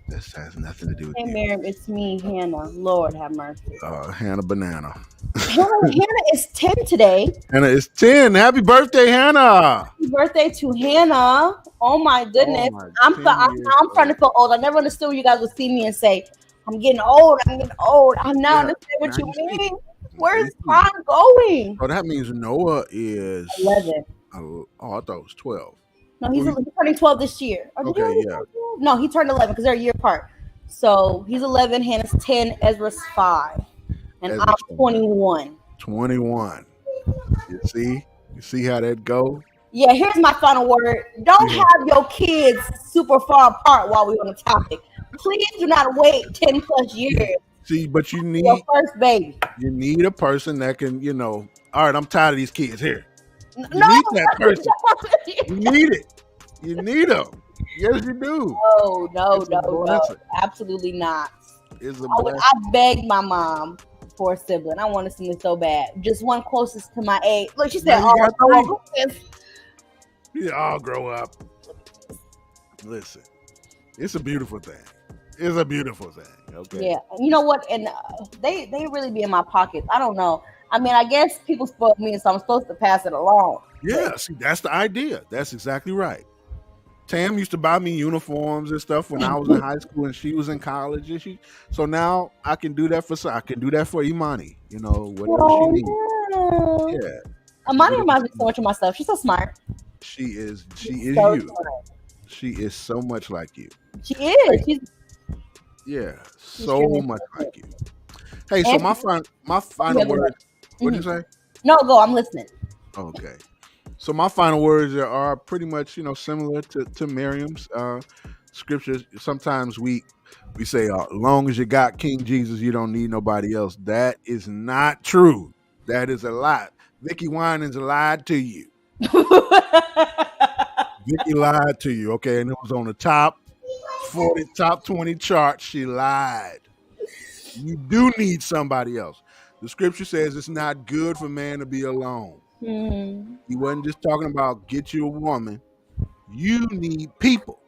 This has nothing to do with hey, you. Miriam, it's me, Hannah. Lord have mercy. Hannah Banana. Hannah is 10 today. Hannah is 10. Happy birthday, Hannah. Happy birthday to Hannah. Oh my goodness. Oh my I'm starting to feel old. I never understood you guys would see me and say, I'm getting old. I now understand what you mean. Where's time going? Oh, that means Noah is 11. Oh, I thought it was 12. No, he's turning 12 this year. No, he turned 11 because they're a year apart. So he's 11, Hannah's 10, Ezra's 5. And I'm 21. 21. You see how that go? Yeah, here's my final word. Don't have your kids super far apart while we're on the topic. Please do not wait 10 plus years. See, but you need your first baby. You need a person that can, all right, I'm tired of these kids here. You need that person. You need it. You need them. Yes, you do. No. Absolutely not. I begged my mom for a sibling. I wanted something so bad. Just one closest to my age. Look, she said, I'll grow up. Listen, it's a beautiful thing. It's a beautiful thing. Okay. Yeah. You know what? And they really be in my pockets. I don't know. I mean, I guess people spoiled me, so I'm supposed to pass it along. Yeah, see, that's the idea. That's exactly right. Tam used to buy me uniforms and stuff when I was in high school and she was in college. And so now I can do that for Imani, whatever she needs. Yeah. Imani reminds me so much of myself. She's so smart. She is so you. Smart. She is so much like you. She is. So much like you. Hey, so my final words. What'd you say? No, go. I'm listening. Okay. So my final words are pretty much, similar to Miriam's scriptures. Sometimes we say, as long as you got King Jesus, you don't need nobody else. That is not true. That is a lie. Vicky Winans lied to you. Vicky lied to you, okay? And it was on the top 40, top 20 chart. She lied. You do need somebody else. The scripture says it's not good for man to be alone. Mm-hmm. He wasn't just talking about get you a woman. You need people.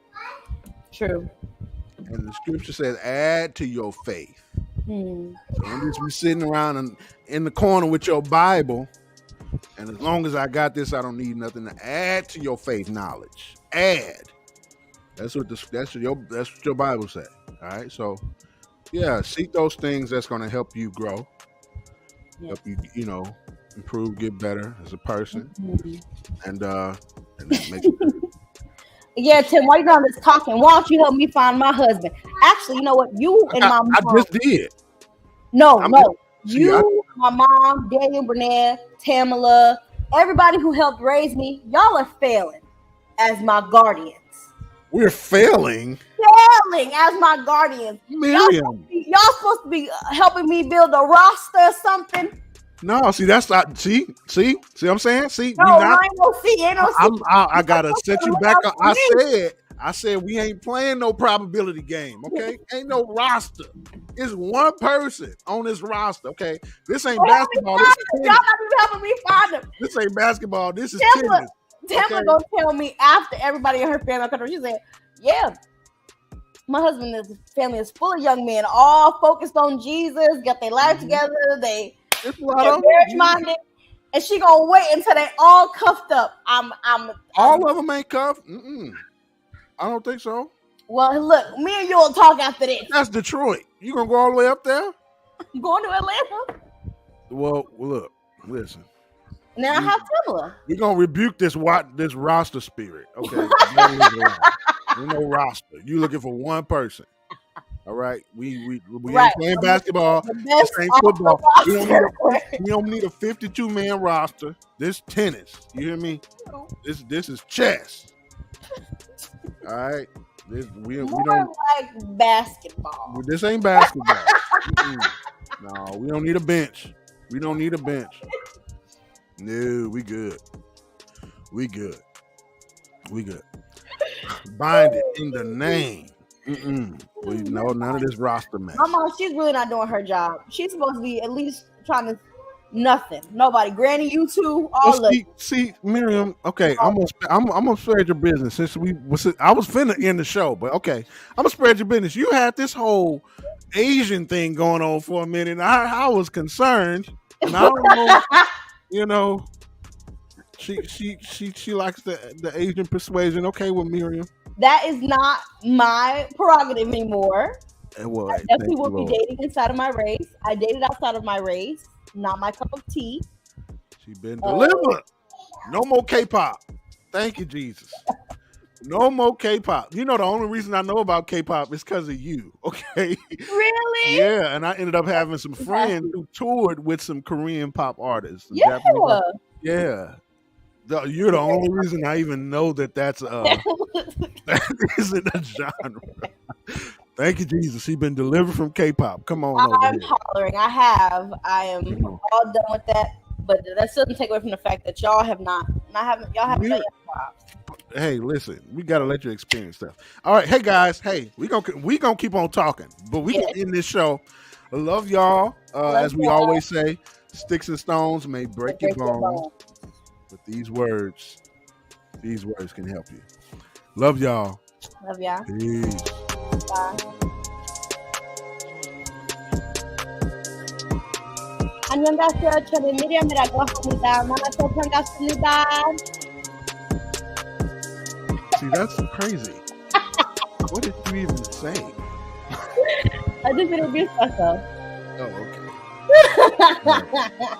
True. And the scripture says add to your faith. Mm. So don't just be sitting around in the corner with your Bible. And as long as I got this, I don't need nothing to add to your faith knowledge. Add. That's what your Bible says. All right. So seek those things that's going to help you grow. Help you, improve, get better as a person. Mm-hmm. And that makes Yeah, Tim, while you're on this talking, why don't you help me find my husband? Actually, you know what? You and my mom. I just did. No. My mom, Daniel Burnett, Tamala, everybody who helped raise me, y'all are failing as my guardians. We're failing as my guardians. Miriam. Y'all supposed to be helping me build a roster or something. No, see, that's not. See what I'm saying? See, no, ain't no see. I gotta set you back up. I said we ain't playing no probability game, okay? Ain't no roster. It's one person on this roster, okay? This ain't basketball. This is Y'all tennis. not even helping me find them. This ain't basketball. This is Tamla tennis. Okay. gonna tell me after everybody in her family come. She said, "Yeah, my family is full of young men, all focused on Jesus, got their life together. They're marriage minded." And she gonna wait until they all cuffed up. All of them ain't cuffed. I don't think so. Well, look, me and you will talk after this. That's Detroit. You gonna go all the way up there? I'm going to Atlanta. Well, look, listen. Now I have Tamla. We're gonna rebuke this roster spirit. Okay. There's no roster. You looking for one person. All right. We ain't playing basketball. This ain't football. We don't need a 52-man roster. This tennis. You hear me? This is chess. All right. We don't like basketball. This ain't basketball. No, we don't need a bench. We don't need a bench. No, we good. We good. We good. Bind it in the name. No, none of this roster match. My mom, she's really not doing her job. She's supposed to be at least trying to nothing. Nobody. Granny, you two, all of it. See, Miriam. Okay, I'm gonna spread your business. Since I was finna end the show, but okay, I'm gonna spread your business. You had this whole Asian thing going on for a minute. And I was concerned, and I don't know. You know, she likes the Asian persuasion. Okay, with Miriam. That is not my prerogative anymore. Well, I definitely will be dating inside of my race. I dated outside of my race. Not my cup of tea. She been delivered. No more K-pop. Thank you, Jesus. No more K-pop. You know, the only reason I know about K-pop is because of you. Okay. Really? Yeah, and I ended up having some friends who toured with some Korean pop artists. Yeah. Yeah. You're the only reason I even know that's that isn't a genre. Thank you, Jesus. She's been delivered from K-pop. Come on over I'm here. hollering. I am all done with that. But that still doesn't take away from the fact that y'all haven't done your jobs. Hey, listen, we gotta let you experience stuff. All right, hey guys, hey, we gonna keep on talking, but we gonna end this show. I love y'all. As we always say, sticks and stones may break your bones. But these words can help you. Love y'all. Love y'all. Peace. Bye. 안녕하세요. 저는 미리암이라고 합니다. 만나서 반갑습니다. See, that's crazy. What did you even say? I just introduced myself. Oh, okay.